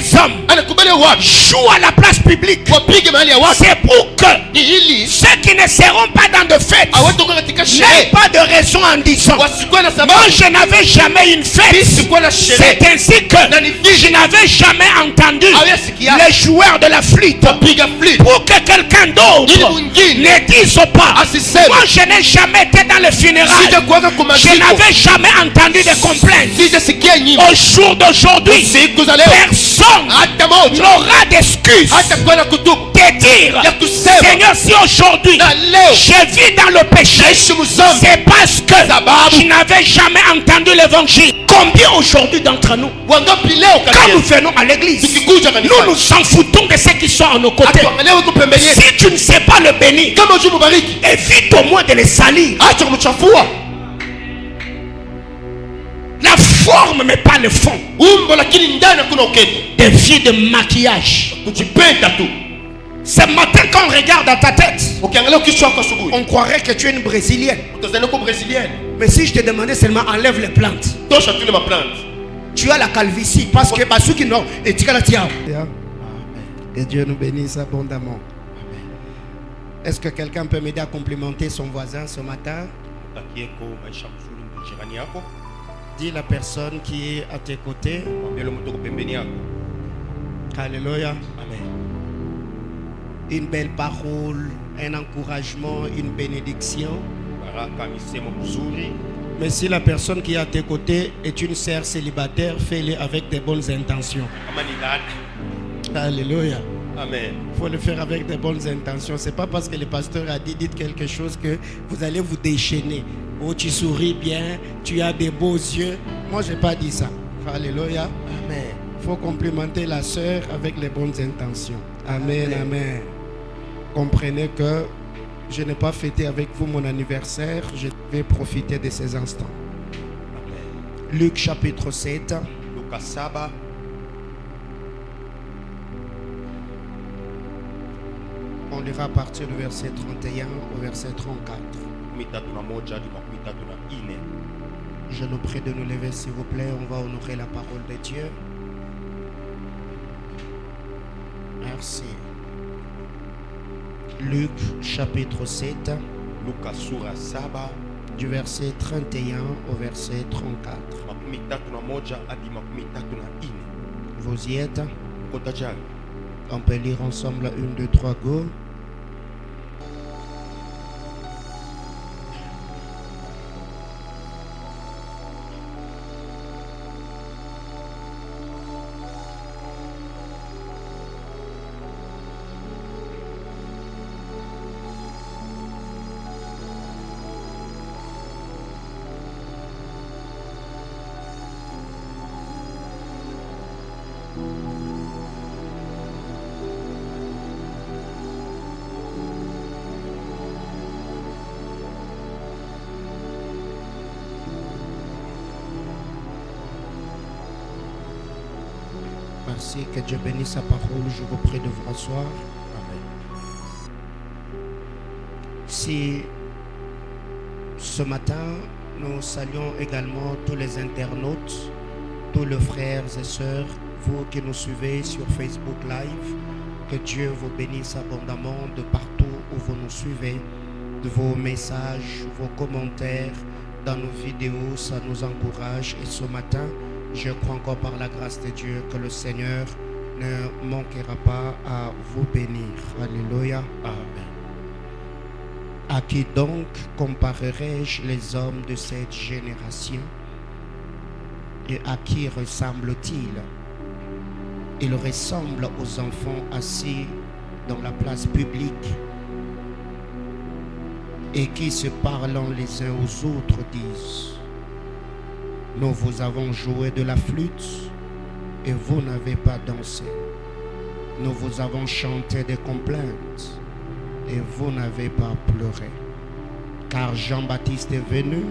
les hommes jouent à la place publique, c'est pour que ceux qui ne seront pas dans de fête n'aient pas de raison en disant moi je n'avais jamais une fête. C'est ainsi que je n'avais jamais entendu les joueurs de la flûte, pour que quelqu'un d'autre ne dise pas moi je n'ai jamais été dans les funérailles, je n'avais jamais entendu de complaintes. Au jour d'aujourd'hui, personne n'aura d'excuses de dire Seigneur, si aujourd'hui je vis dans le péché, c'est parce que je n'avais jamais entendu l'évangile. Combien aujourd'hui d'entre nous, quand nous venons à l'église, nous nous en foutons de ceux qui sont à nos côtés. Si tu ne sais pas le bénir, évite au moins de les salir. La forme mais pas le fond. Des vies de maquillage. Ce matin quand on regarde dans ta tête, on croirait que tu es une brésilienne. Mais si je te demandais seulement enlève les plantes, tu as la calvitie. Parce que ceux qui n'ont et tu as la tiare. Que Dieu nous bénisse abondamment. Est-ce que quelqu'un peut m'aider à complimenter son voisin ce matin? Dis la personne qui est à tes côtés. Alléluia. Amen. Une belle parole, un encouragement, une bénédiction. Mais si la personne qui est à tes côtés est une sœur célibataire, fais-le avec de bonnes intentions. Alléluia. Amen. Il faut le faire avec de bonnes intentions. C'est pas parce que le pasteur a dit dites quelque chose que vous allez vous déchaîner. Oh, tu souris bien, tu as des beaux yeux. Moi, je n'ai pas dit ça. Alléluia. Amen. Il faut complimenter la sœur avec les bonnes intentions. Amen, amen. Amen. Comprenez que je n'ai pas fêté avec vous mon anniversaire. Je vais profiter de ces instants. Amen. Luc chapitre 7. On lira à partir du verset 31 au verset 34. Je nous prie de nous lever s'il vous plaît. On va honorer la parole de Dieu. Merci. Luc chapitre 7. Du verset 31 au verset 34. Vous y êtes? On peut lire ensemble 1, 2, 3, go. Merci, que Dieu bénisse sa parole. Je vous prie de vous rasseoir. Amen. Si ce matin, nous saluons également tous les internautes, tous les frères et sœurs, vous qui nous suivez sur Facebook Live, que Dieu vous bénisse abondamment de partout où vous nous suivez, de vos messages, vos commentaires dans nos vidéos, ça nous encourage. Et ce matin, je crois encore par la grâce de Dieu que le Seigneur ne manquera pas à vous bénir. Alléluia. Amen. À qui donc comparerai-je les hommes de cette génération? Et à qui ressemble-t-il? Il ressemble aux enfants assis dans la place publique et qui, se parlant les uns aux autres, disent: nous vous avons joué de la flûte et vous n'avez pas dansé. Nous vous avons chanté des complaintes et vous n'avez pas pleuré. Car Jean-Baptiste est venu,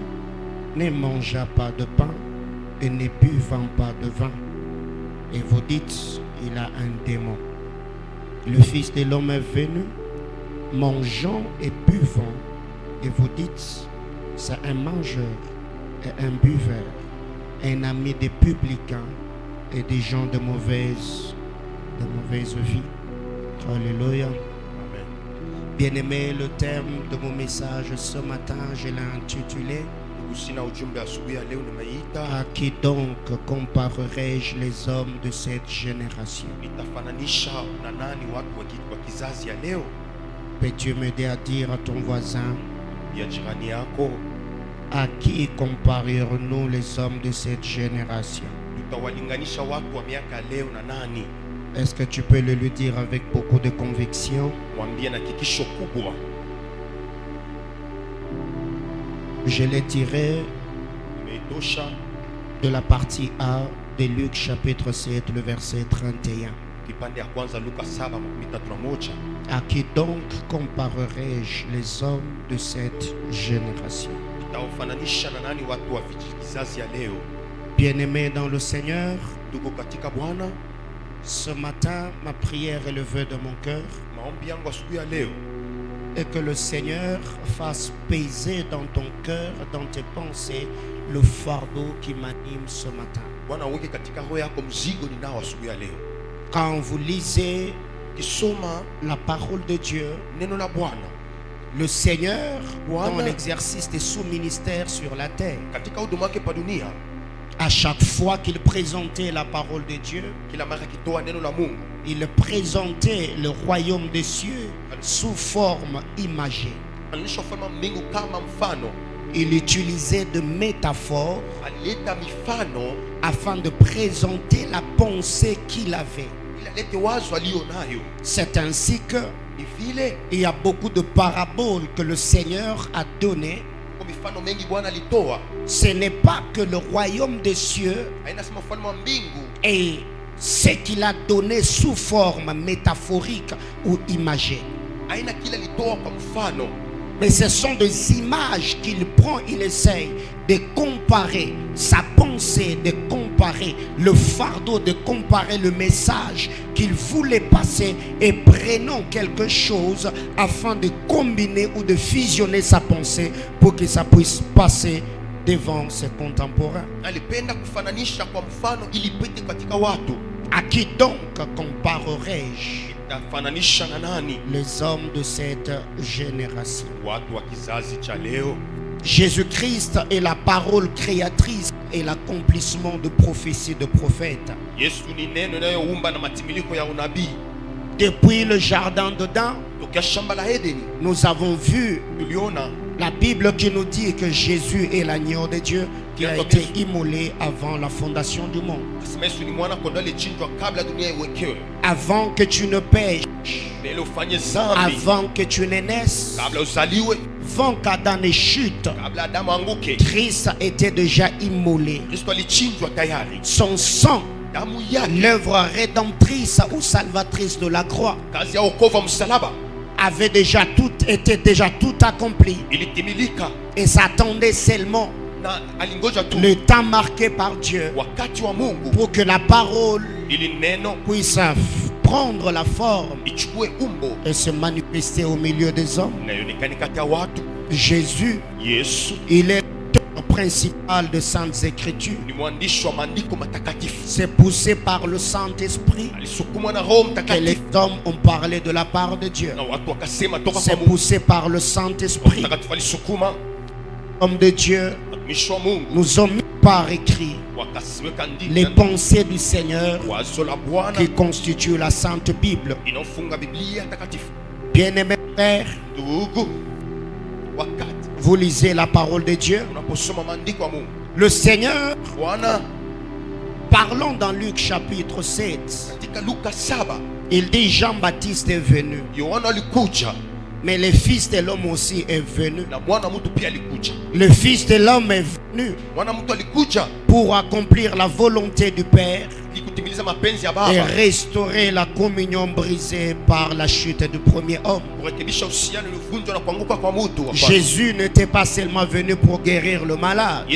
ne mangea pas de pain et ne buvant pas de vin. Et vous dites, il a un démon. Le Fils de l'homme est venu, mangeant et buvant. Et vous dites, c'est un mangeur et un buveur, un ami des publicains et des gens de mauvaise de mauvaise vie. Alléluia. Bien-aimé, le thème de mon message ce matin, je l'ai intitulé « À qui donc comparerai-je les hommes de cette génération ?» Peux-tu m'aider à dire à ton voisin, à qui comparerons-nous les hommes de cette génération? Est-ce que tu peux le lui dire avec beaucoup de conviction? Je l'ai tiré de la partie A de Luc chapitre 7, le verset 31. À qui donc comparerai-je les hommes de cette génération? Bien-aimé dans le Seigneur, ce matin, ma prière est le vœu de mon cœur, et que le Seigneur fasse peser dans ton cœur, dans tes pensées, le fardeau qui m'anime ce matin. Quand vous lisez la parole de Dieu, le Seigneur, dans l'exercice des sous-ministères sur la terre, à chaque fois qu'il présentait la parole de Dieu, il présentait le royaume des cieux sous forme imagée. Il utilisait de métaphores afin de présenter la pensée qu'il avait. C'est ainsi que il y a beaucoup de paraboles que le Seigneur a données. Ce n'est pas que le royaume des cieux et ce qu'il a donné sous forme métaphorique ou imagée, mais ce sont des images qu'il prend, il essaye de comparer sa pensée, de comparer le fardeau, de comparer le message qu'il voulait passer, et prenant quelque chose afin de combiner ou de fusionner sa pensée pour que ça puisse passer devant ses contemporains. À qui donc comparerai-je les hommes de cette génération? Jésus-Christ est la parole créatrice et l'accomplissement de prophéties de prophètes. Depuis le jardin d'Éden, nous avons vu la Bible qui nous dit que Jésus est l'agneau de Dieu qui a été immolé avant la fondation du monde. Avant que tu ne pêches, avant que tu ne naisses, avant qu'Adam ne chute, Christ était déjà immolé. Son sang, l'œuvre rédemptrice ou salvatrice de la croix, avait déjà tout accompli, et s'attendait seulement le temps marqué par Dieu pour que la parole puisse prendre la forme et se manifester au milieu des hommes. Jésus, il est le principal de Saintes Écritures. C'est poussé par le Saint-Esprit que les hommes ont parlé de la part de Dieu. C'est poussé par le Saint-Esprit. Hommes de Dieu nous ont mis par écrit les pensées du Seigneur qui constituent la Sainte Bible. Bien-aimés frères, vous lisez la parole de Dieu. Le Seigneur, parlant dans Luc chapitre 7, il dit Jean-Baptiste est venu, mais le Fils de l'homme aussi est venu. Le Fils de l'homme est venu pour accomplir la volonté du Père et restaurer la communion brisée par la chute du premier homme. Jésus n'était pas seulement venu pour guérir le malade.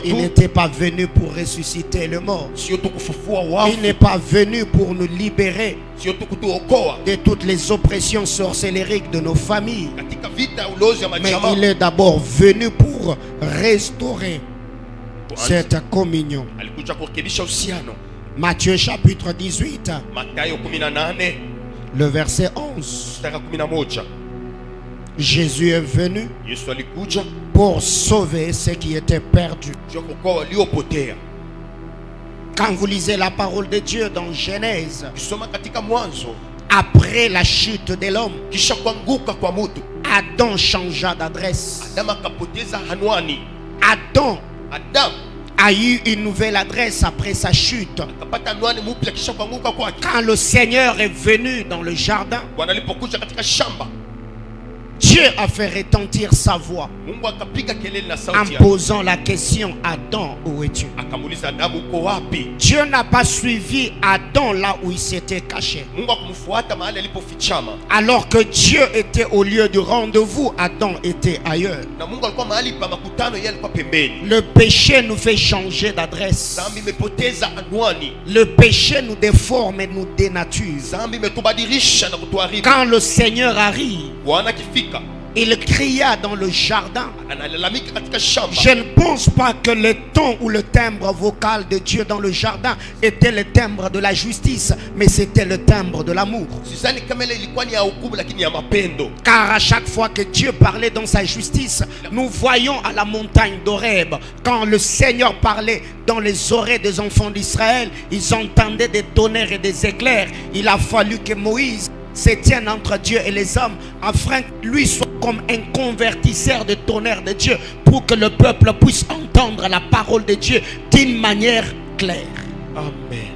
Il n'était pas venu pour ressusciter le mort. Il n'est pas venu pour nous libérer de toutes les oppressions sorcellériques de nos familles. Mais il est d'abord venu pour restaurer cette communion. Matthieu chapitre 18, Matayo 18, le verset 11. mstari 11. Jésus est venu Yesu alikuja pour sauver ceux qui étaient perdus. juu ya kuokoa waliopotea. Quand vous lisez la parole de Dieu dans Genèse, Kisoma katika Mwanzo, après la chute de l'homme, kisha kuanguka kwa mtu, Adam changea d'adresse. Adamu akapoteza anwani. Adam Adamu a eu une nouvelle adresse après sa chute. akapata anwani mpya kisha kuanguka kwake. Quand le Seigneur est venu dans le jardin, Bwana alipokuja katika shamba, Dieu a fait retentir sa voix Mungu akapiga kelele na en sauti yake. posant la question: Adam, où es-tu? Akamuuliza Adamu, uko wapi? Dieu n'a pas suivi Adam là où il s'était caché. Mungu akumfuata mahali alipofichama. Alors que Dieu était au lieu du rendez-vous, Adam était ailleurs. Na Mungu alikuwa mahali pa makutano, yeye alikuwa pembeni. Le péché nous fait changer d'adresse. Dhambi imepoteza anwani. Le péché nous déforme et nous dénature. Dhambi imetubadilisha na kutuharibu. Quand le Seigneur arrive, Bwana akifika, il cria dans le jardin. analalamika katika shamba. Je ne pense pas que le ton ou le timbre vocal de Dieu dans le jardin était le timbre de la justice, mais c'était le timbre de l'amour. Sidhani kama ile ilikuwa ni ya hukumu, lakini ya mapendo. Car à chaque fois que Dieu parlait dans sa justice, nous voyons à la montagne d'Horeb, quand le Seigneur parlait dans les oreilles des enfants d'Israël, ils entendaient des tonnerres et des éclairs. Il a fallu que Moïse se tienne entre Dieu et les hommes, afin que lui soit comme un convertisseur de tonnerre de Dieu, pour que le peuple puisse entendre la parole de Dieu d'une manière claire. Amen.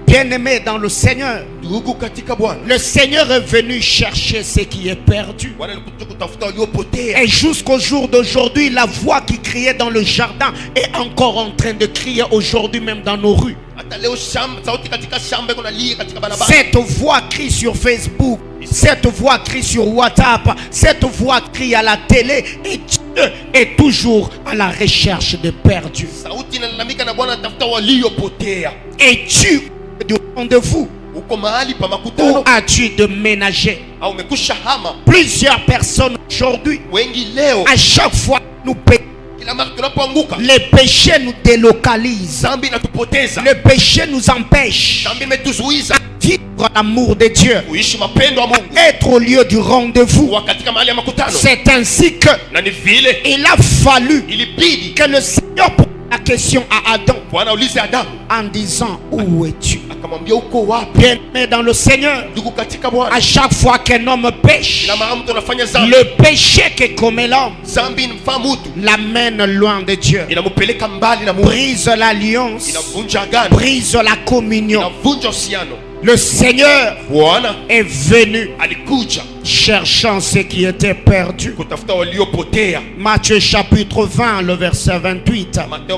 Bien-aimé dans le Seigneur, Ndugu katika Bwana, le Seigneur est venu chercher ce qui est perdu. Bwana alikuja kutafuta waliopotea. Et jusqu'au jour d'aujourd'hui, la voix qui criait dans le jardin est encore en train de crier aujourd'hui même dans nos rues. Hata leo sauti katika shamba iko nalia katika barabara. Cette voix crie sur Facebook, cette voix crie sur WhatsApp, cette voix crie à la télé, et Dieu est toujours à la recherche de perdus. Sauti inalalamika na Bwana anatafuta waliopotea. Et tu du rendez-vous, Uko mahali pa où makutano as-tu de ménager? au umekusha hama? Plusieurs personnes aujourd'hui, Wengi leo, à chaque fois nous péchons, kila mara tunapoanguka, les péchés nous délocalisent, dhambi inatupoteza. le péché nous empêche Dhambi imetuzuiza de vivre l'amour de Dieu, kuishi mapendo ya Mungu, être au lieu du rendez-vous. kuwa katika mahali ya makutano. C'est ainsi que Na ni vile il a fallu ilibidi que le Seigneur pose la question à Adam Bwana aulize Adamu, en disant: où es-tu? akamwambia uko wapi? Bien-aimé dans le Seigneur, Ndugu katika Bwana, à chaque fois qu'un homme pêche, kila mara mtu anafanya dhambi, le péché que commet l'homme dhambi inamfaa mtu, l'amène loin de Dieu, inampeleka mbali na Mungu, brise l'alliance, inavunja agano, brise la communion. inavunja uhusiano. Le Seigneur Bwana est venu alikuja cherchant ceux qui étaient perdus. kutafuta waliopotea. Matthieu chapitre 20, le verset 28. Mateo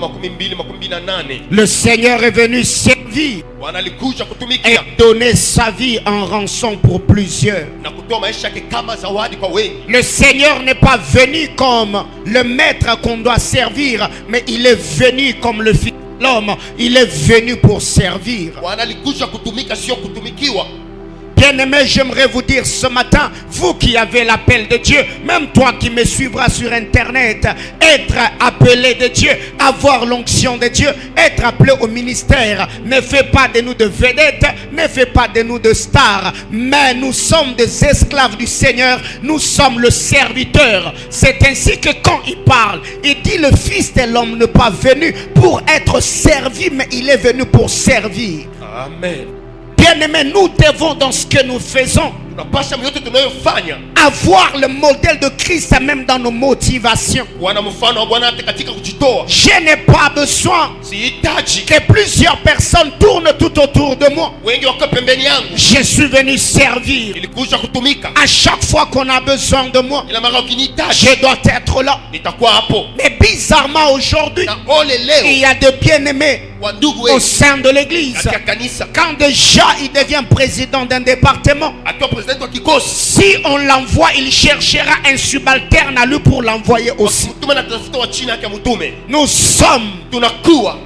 22:28. Le Seigneur est venu servir Bwana alikuja et kutumikia donner sa vie en rançon pour plusieurs. na kutoa maisha yake kama zawadi kwa wengi. Le Seigneur n'est pas venu comme le maître qu'on doit servir, mais il est venu comme le Fils de l'homme. Il est venu pour servir. Bwana alikuja kutumika, sio kutumikiwa. Bien-aimés, j'aimerais vous dire ce matin, vous qui avez l'appel de Dieu, même toi qui me suivras sur internet, être appelé de Dieu, avoir l'onction de Dieu, être appelé au ministère, ne fait pas de nous de vedettes, ne fait pas de nous de stars, mais nous sommes des esclaves du Seigneur, nous sommes le serviteur. C'est ainsi que quand il parle, il dit: le Fils de l'homme n'est pas venu pour être servi, mais il est venu pour servir. Amen. Bien-aimés, nous devons dans ce que nous faisons Tunapasha yote tunayofanya avoir le modèle de Christ même dans nos motivations. Bwana mfano wa Bwana hata katika kujitoa. Je n'ai pas besoin Sihitaji que plusieurs personnes tournent tout autour de moi. wengi wako pembeni yangu. Je suis venu servir. Ilikuja kutumika. À chaque fois qu'on a besoin de moi, Ila mara ukinihitaji je dois être là. nitakuwa hapo. Mais bizarrement aujourd'hui, Na ole il leo y a de bien-aimés wa ndugu au wengi sein de l'église. katika kanisa, Quand déjà il devient président d'un département, akiwa president wa kikosi, si on l'envoie, il cherchera un subalterne à lui pour l'envoyer aussi. mtume na tafuta wa chini yake mtume. Nous sommes Tunakuwa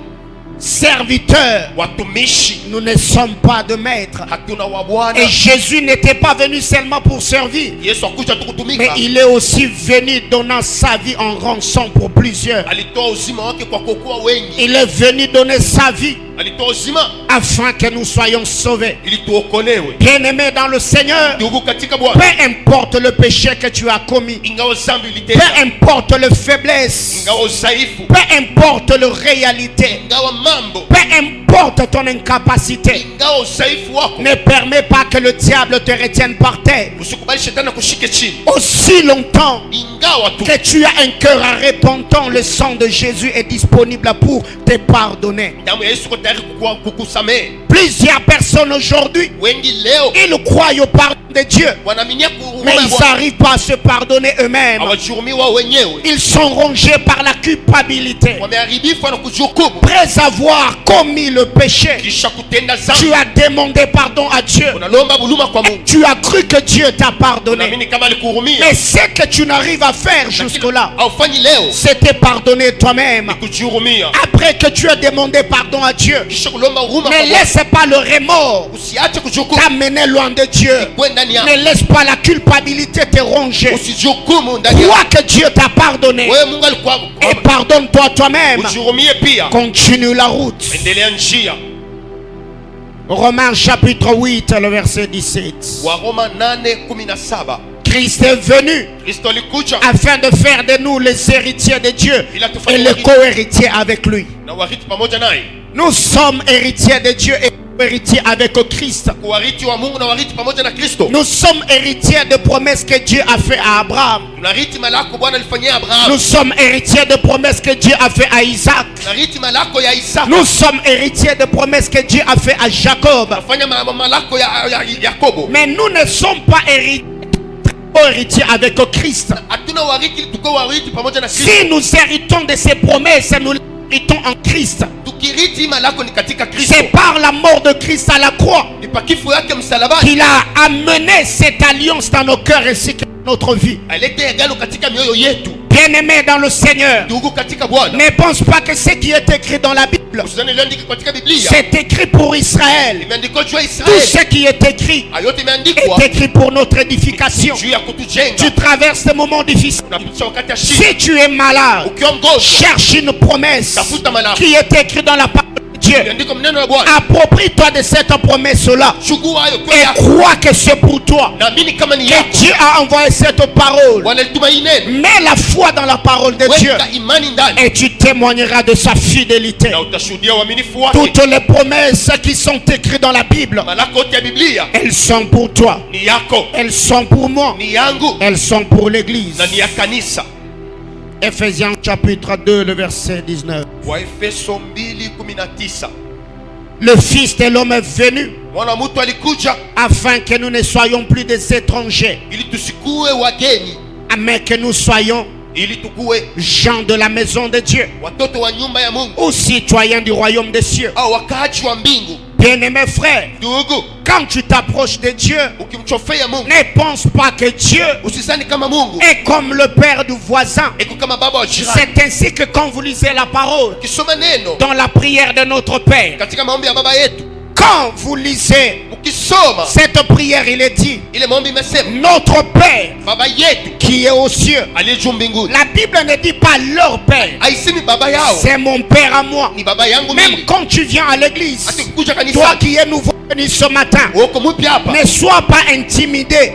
serviteurs, watumishi, nous ne sommes pas de maîtres. hatuna wa Bwana. Et Jésus n'était pas venu seulement pour servir, Yesu akuja tu mais kutumika, il est aussi venu donnant sa vie en rançon pour plusieurs. alitoa uzima wake kwa kuokoa wengi, Il est venu donner sa vie afin que nous soyons sauvés. Bien-aimé dans le Seigneur, peu importe le péché que tu as commis, peu importe la faiblesse, peu importe la réalité, peu importe ton incapacité, ne permets pas que le diable te retienne par terre. Aussi longtemps que tu as un cœur repentant, le sang de Jésus est disponible pour te pardonner. Plusieurs personnes aujourd'hui, ils croient au pardon de Dieu, mais ils n'arrivent pas à se pardonner eux-mêmes. Ils sont rongés par la culpabilité. Après avoir commis le péché, tu as demandé pardon à Dieu. Tu as cru que Dieu t'a pardonné. Mais ce que tu n'arrives à faire jusque-là, c'est te pardonner toi-même. Après que tu as demandé pardon à Dieu, ne laisse pas le remords t'amener loin de Dieu. Ne laisse pas la culpabilité te ronger. Crois que Dieu t'a pardonné et pardonne-toi toi-même. Continue la route. Romains chapitre 8, le verset 17. Christ est venu afin de faire de nous les héritiers de Dieu et les co-héritiers avec lui. Nous sommes héritiers de Dieu et héritiers avec Christ. Nous sommes héritiers de promesses que Dieu a fait à Abraham. Nous sommes héritiers de promesses que Dieu a fait à Isaac. Nous sommes héritiers de promesses que Dieu a fait à Jacob. Mais nous ne sommes pas héritiers avec Christ. Si nous héritons de ces promesses, nous héritons en Christ. C'est par la mort de Christ à la croix qu'il a amené cette alliance dans nos cœurs ainsi que dans notre vie. Bien-aimé dans le Seigneur, ne pense pas que ce qui est écrit dans la Bible, c'est écrit pour Israël. Tout ce qui est écrit pour notre édification. Tu traverses des moments difficiles. Si tu es malade, cherche une promesse qui est écrite dans la parole de Dieu. Approprie-toi de cette promesse-là et crois que c'est pour toi que Dieu a envoyé cette parole. Mets la foi dans la parole de Dieu et tu témoigneras de sa fidélité. Toutes les promesses qui sont écrites dans la Bible, elles sont pour toi, elles sont pour moi, elles sont pour l'église. Ephésiens chapitre 2, le verset 19. Le Fils de l'homme est venu afin que nous ne soyons plus des étrangers, mais que nous soyons gens de la maison de Dieu ou citoyens du royaume des cieux. Bien-aimé frère, quand tu t'approches de Dieu, ne pense pas que Dieu est comme le père du voisin. C'est ainsi que quand vous lisez la parole dans la prière de notre Père, quand vous lisez cette prière, il est dit notre Père qui est aux cieux. La Bible ne dit pas leur Père, c'est mon Père à moi. Même quand tu viens à l'église, toi qui es nouveau venu ce matin, ne sois pas intimidé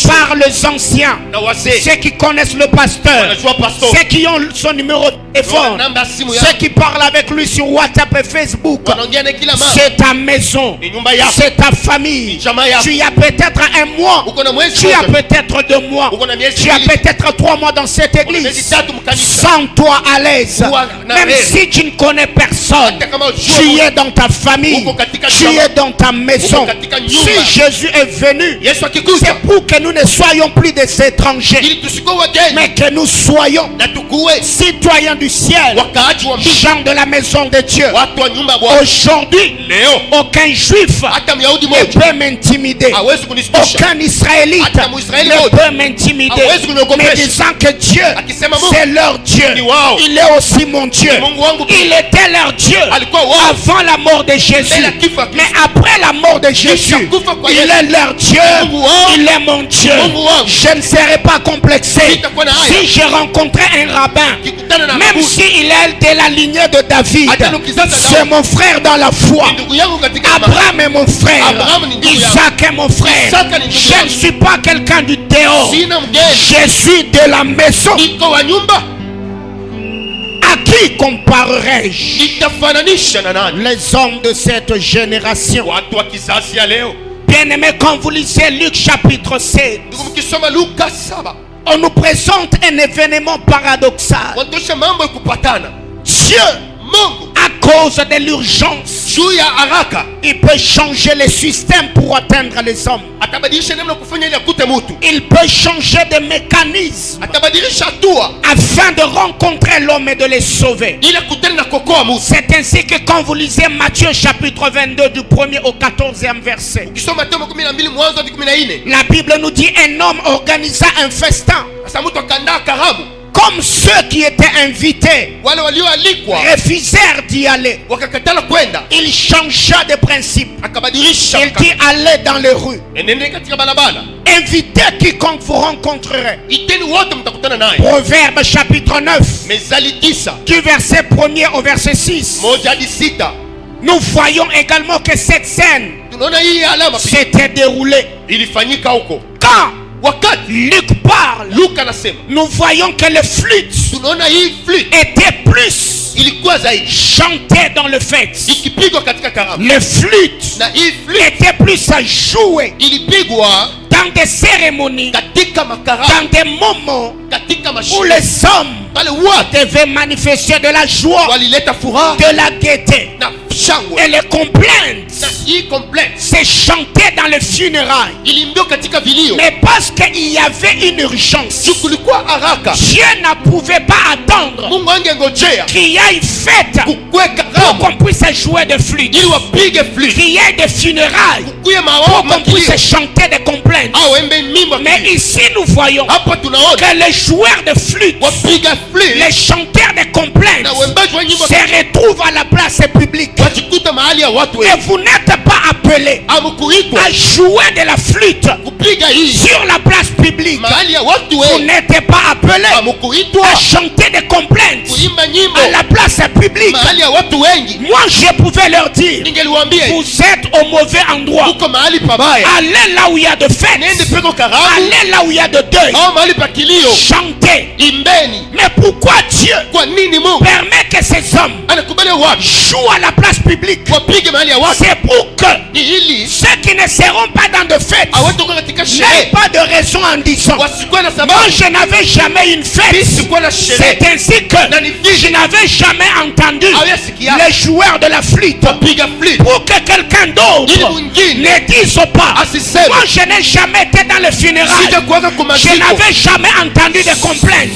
par les anciens, ceux qui connaissent le pasteur, ceux qui ont son numéro de téléphone, ceux qui parlent avec lui sur WhatsApp et Facebook. C'est ta maison, c'est ta famille. Tu as peut-être un mois, tu as peut-être 2 mois, tu as peut-être 3 mois dans cette église. Sens-toi à l'aise. Même si tu ne connais personne, tu es dans ta famille, tu es dans ta maison. Si Jésus est venu, c'est pour que nous ne soyons plus des étrangers, mais que nous soyons citoyens du ciel, gens de la maison de Dieu. Aujourd'hui, aucun juif ne peut m'intimider, aucun israélite ne peut m'intimider, mais disant que Dieu c'est leur Dieu, il est aussi mon Dieu. Il était leur Dieu avant la mort de Jésus, Mais après la mort de Jésus, il est leur Dieu, il est mon Dieu. Je ne serai pas complexé si je rencontrais un rabbin, même s'il est de la lignée de David. C'est mon frère dans la foi. Abraham est mon frère, Isaac est mon frère. Je ne suis pas quelqu'un du dehors, je suis de la maison. À qui comparerai-je? Les hommes de cette génération. Bien-aimé, quand vous lisez Luc chapitre 7, on nous présente un événement paradoxal. Dieu, à cause de l'urgence, il peut changer les systèmes pour atteindre les hommes. Il peut changer des mécanismes afin de rencontrer l'homme et de les sauver. C'est ainsi que quand vous lisez Matthieu chapitre 22 du 1er au 14e verset, la Bible nous dit: un homme organisa un festin. Comme ceux qui étaient invités refusèrent d'y aller, il changea de principe. Il dit: allez dans les rues, invitez quiconque vous rencontrerez. Proverbe chapitre 9 du verset 1er au verset 6. Nous voyons également que cette scène s'était déroulée quand Luc parle. Nous voyons que le flûte était plus chanté dans le fête. Le flûte était plus à jouer dans des cérémonies, dans des moments où les hommes devaient manifester de la joie, de la gaieté. Et les complaintes, c'est chanté dans les funérailles. Mais parce qu'il y avait une urgence, Dieu ne pouvait pas attendre qu'il y ait une fête pour qu'on puisse jouer de flûte, qu'il y ait des funérailles pour qu'on puisse chanter des complaintes. Mais ici nous voyons que les joueurs de flûte, les chanteurs de complaintes se retrouvent à la place publique. Et vous n'êtes pas appelé à jouer de la flûte sur la place publique. Vous n'êtes pas appelé à chanter des complaintes à la place publique. Moi je pouvais leur dire: vous êtes au mauvais endroit. Allez là où il y a de fêtes, allez là où il y a de deuil, chantez. Mais pourquoi Dieu permet que ces hommes jouent à la place publique? C'est pour que ceux qui ne seront pas dans de fêtes n'aient pas de raison en disant: moi je n'avais jamais une fête. C'est ainsi que je n'avais jamais entendu les joueurs de la flûte, pour que quelqu'un d'autre ne dise pas: moi je n'ai jamais été dans le funérailles, je n'avais jamais entendu de complaintes.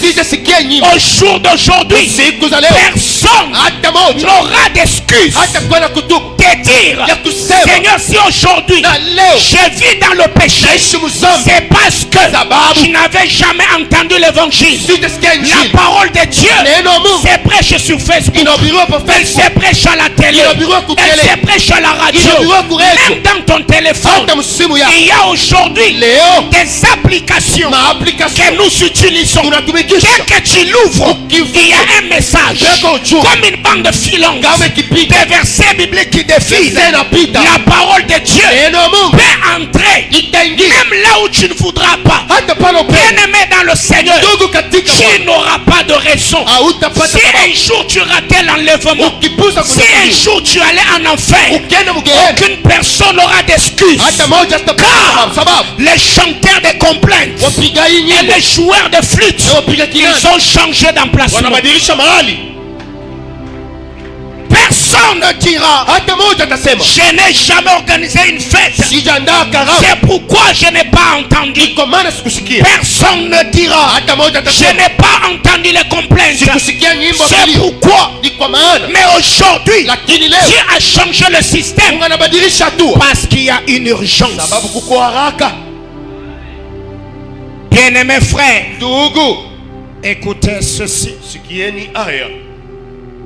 Au jour d'aujourd'hui, personne n'aura d'excuses de dire: Seigneur, si aujourd'hui je vis dans le péché, c'est parce que je n'avais jamais entendu l'évangile. La parole de Dieu, c'est prêche sur Facebook, elle se prêche à la télé, elle se prêche à la radio, même dans ton téléphone. Il y a aujourd'hui des applications que nous utilisons. Dès que tu l'ouvres, il y a un message comme une bande filante, des versets bibliques qui défilent. La parole de Dieu peut entrer même là où tu ne voudras pas. Bien-aimé dans le Seigneur, tu n'auras pas de raison. Si un jour tu ratais l'enlèvement, si un jour tu allais en enfer, aucune personne n'aura d'excuses. Car les chanteurs de complaintes et les joueurs de flûte, ils ont changé d'emplacement. Personne ne dira: je n'ai jamais organisé une fête, c'est pourquoi je n'ai pas entendu. Personne ne dira: je n'ai pas entendu les complaintes, c'est pourquoi. Mais aujourd'hui, Dieu a changé le système parce qu'il y a une urgence. Bien-aimés frères, écoutez ceci.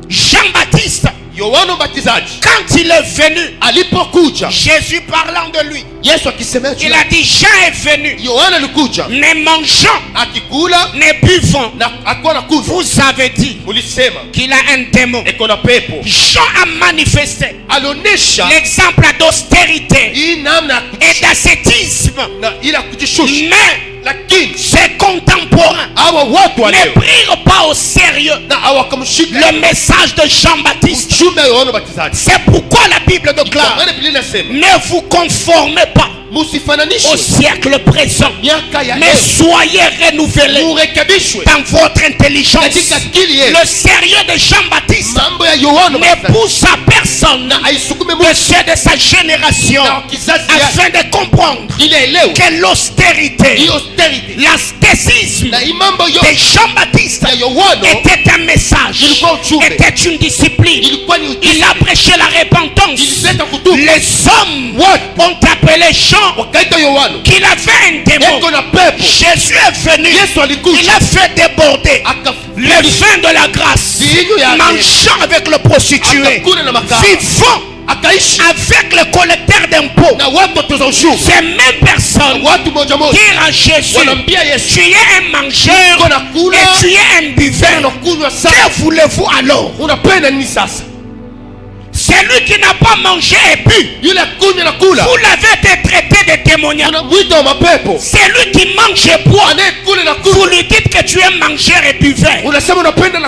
Jean-Baptiste Quand il est venu, Jésus parlant de lui, il a dit Jean est venu, ne mangeant, ne buvant. Vous avez dit qu'il a un démon. Jean a manifesté l'exemple d'austérité et d'ascétisme. Mais ses contemporains ne prirent pas au sérieux le message de Jean-Baptiste. C'est pourquoi la Bible déclare: ne vous conformez pas au siècle présent, mais soyez renouvelés dans votre intelligence. Le sérieux de Jean-Baptiste ne pousse à personne de ceux de sa génération afin de comprendre que l'austérité, l'ascétisme de Jean-Baptiste était un message, était une discipline. Il a prêché la repentance. Les hommes ont appelé Jean qu'il avait un démon. Jésus est venu, il a fait déborder le vin de la grâce, mangeant avec le prostitué, vivant avec le collecteur d'impôts. Ces mêmes personnes dirent à Jésus: tu es un mangeur et tu es un buveur. Que voulez-vous alors? Celui qui n'a pas mangé et bu, vous l'avez été traité de témoignage. C'est lui qui mange et boit, vous lui dites que tu es mangeur et buveur.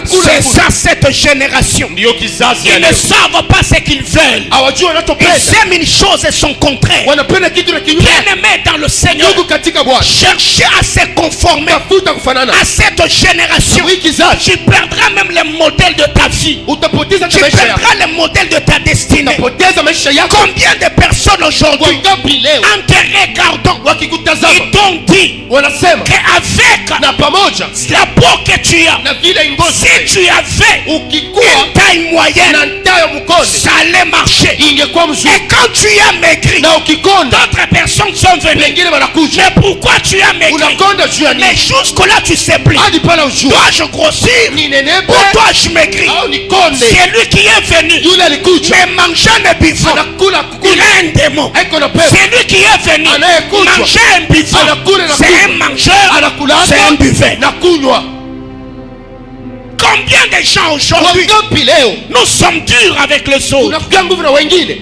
C'est ça cette génération. Ils ne savent pas ce qu'ils veulent. Ils aiment une chose et son contraire. Bien-aimé dans le Seigneur, cherchez à se conformer à cette génération. Tu perdras même le modèle de ta vie. Tu perdras le modèle de ta destinée. Combien de personnes aujourd'hui, en te regardant, ils t'ont dit qu'avec la peau que tu as, si tu avais une taille moyenne, ça allait marcher. Et quand tu as maigri, d'autres personnes sont venues. Mais pourquoi tu as maigri? Mais jusque-là tu sais plus. Dois-je grossir ou dois-je maigrir? C'est lui qui est venu. Mais mangeant et buvant, il a un démon. C'est lui qui est venu. Manger et buvant, c'est un mangeur, c'est un buveur. Combien de gens aujourd'hui nous sommes durs avec les autres?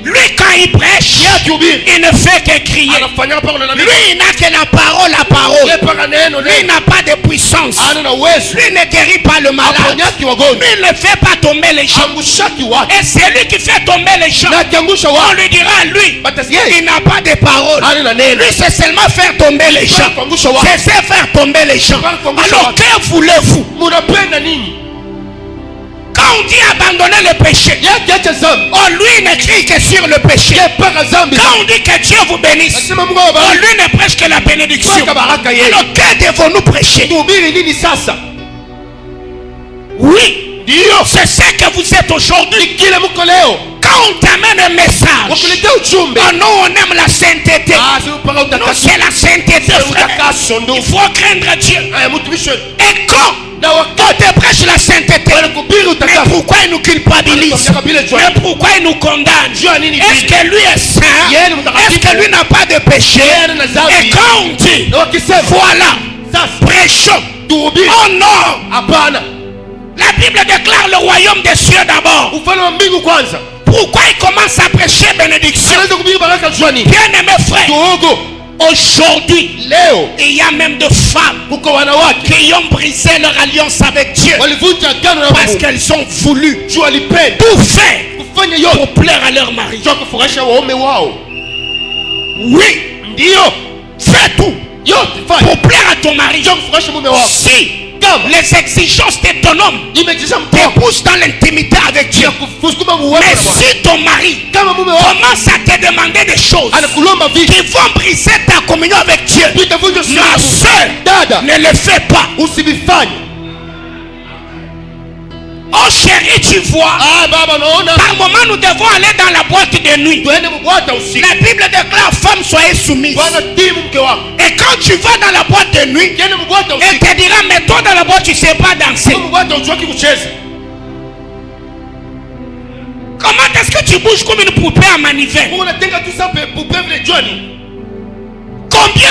Lui quand il prêche, il ne fait que crier. Lui il n'a que la parole. Lui il n'a pas de puissance. Lui ne guérit pas le malade. Lui il ne fait pas tomber les gens. Et c'est lui qui fait tomber les gens. On lui dira lui, il n'a pas de parole. Lui c'est seulement faire tomber les gens. C'est faire tomber les gens. Alors que voulez-vous? Quand on dit abandonner le péché, on lui ne crie que sur le péché. Quand on dit que Dieu vous bénisse, on lui ne prêche que la bénédiction. Alors que devons-nous prêcher? Oui, c'est ce que vous êtes aujourd'hui. Quand on t'amène un message, nous on aime la sainteté. Non, c'est la sainteté, frère. Il faut craindre Dieu. Et quand on te prêche la sainteté, mais pourquoi il nous culpabilise? Mais pourquoi il nous condamne? Est-ce que lui est saint? Est-ce que lui n'a pas de péché? Et quand on dit voilà, prêchons, oh non, la Bible déclare le royaume des cieux d'abord. Pourquoi il commence à prêcher bénédiction? Bien aimé frère, aujourd'hui, il y a même des femmes qui ont brisé leur alliance avec Dieu parce qu'elles ont voulu tout faire pour plaire à leur mari. Oui, fais tout pour plaire à ton mari. Si les exigences de ton homme te poussent dans l'intimité avec Dieu, mais si ton mari commence à te demander des choses qui vont briser ta communion avec Dieu, ma soeur, ne le fais pas. Oh chérie, tu vois, par moment nous devons aller dans la boîte de nuit. La Bible déclare: femme, soyez soumise. Et quand tu vas dans la boîte de nuit, elle te dira: mais toi dans la boîte tu ne sais pas danser. Comment est-ce que tu bouges comme une poupée à manivelle? Combien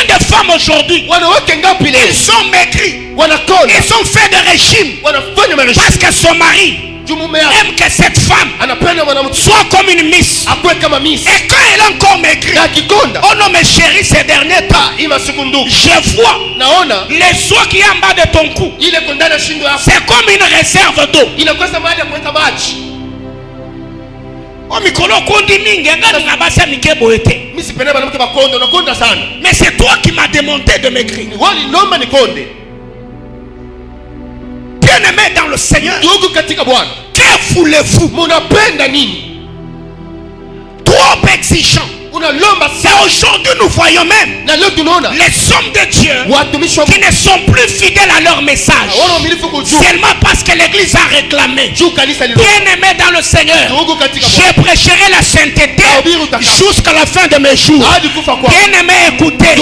de femmes aujourd'hui, ils sont maigris, ils ont fait des régimes parce que son mari aime que cette femme soit comme une miss. Et quand elle est encore maigrie, oh non mes chéris, ces derniers temps, je vois les os qui est en bas de ton cou. C'est comme une réserve d'eau. Oh mikolo kondi mingi ngani ngabasa mikebo ete. Mais c'est toi qui m'as demandé de m'écrire. Bien-aimé dans le Seigneur, que voulez-vous? Trop exigeant. C'est aujourd'hui nous voyons même les hommes de Dieu qui ne sont plus fidèles à leur message seulement parce que l'église a réclamé. Bien-aimé dans le Seigneur, je prêcherai la sainteté jusqu'à la fin de mes jours. Bien-aimé, écoutez,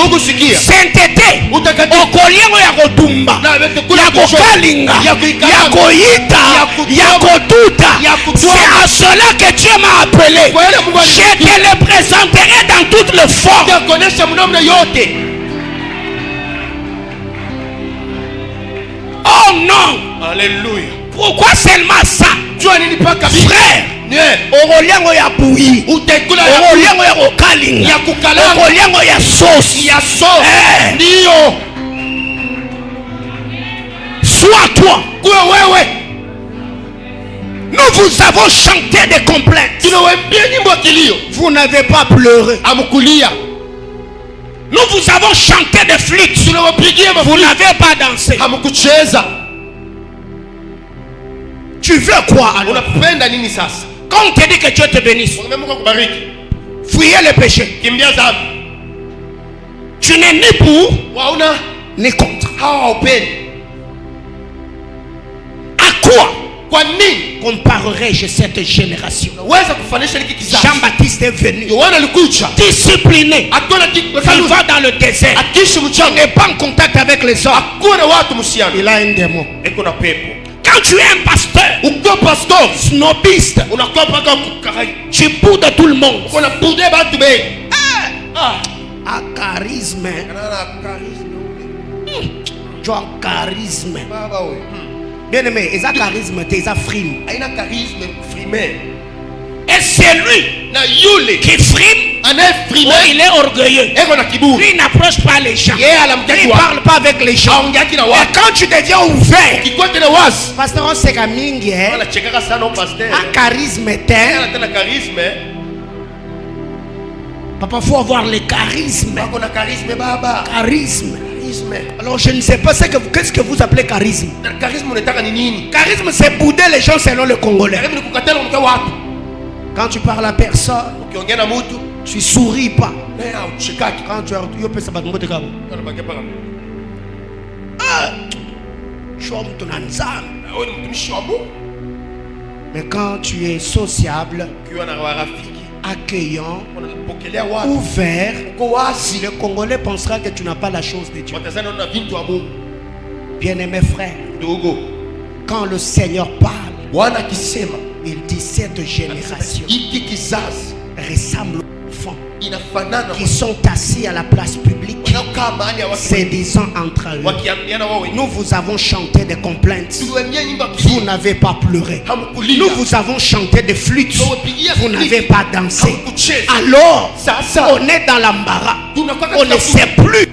sainteté okoliengo ya kotumba ya kokalinga ya koyita ya kotuta. C'est à cela que Dieu m'a appelé. Je te le présenterai dans toutes les formes. Oh non. Alléluia. Pourquoi seulement ça? Frère, oroliango ya bouilli, oroliango ya kokalinga, oroliango ya sauce. Sois toi. Nous vous avons chanté des complaintes. Vous n'avez pas pleuré. Nous vous avons chanté des flûtes. Vous n'avez pas dansé. Tu veux quoi alors? Quand on te dit que Dieu te bénisse, fuyez le péché. Tu n'es ni pour ni contre. À quoi comparerai-je cette génération? Jean-Baptiste est venu discipliné. Il va dans le désert. Il n'est pas en contact avec les hommes. Il a un démon. Quand tu es un pasteur snobiste, tu boudes tout le monde. À charisme. Tu as un charisme. Bien aimé, il a charisme, il a frime. Et c'est lui qui frime. Il est orgueilleux. Lui il n'approche pas les gens. Il ne parle pas avec les gens. Et quand tu deviens ouvert, pasteur, on sait un charisme papa, il faut avoir le charisme. Charisme. Alors je ne sais pas qu'est-ce que vous appelez charisme. Charisme c'est bouder les gens selon le Congolais. Quand tu parles à personne, tu souris pas. Quand tu mais quand tu es sociable, accueillant, ouvert, le Congolais pensera que tu n'as pas la chose de Dieu. Bien-aimé frère, quand le Seigneur parle, il dit cette génération ressemble aux enfants qui sont assis à la place publique, se disant entre eux, nous vous avons chanté des complaintes, vous n'avez pas pleuré. Nous vous avons chanté des flûtes, vous n'avez pas dansé. Alors on est dans l'embarras, on ne sait plus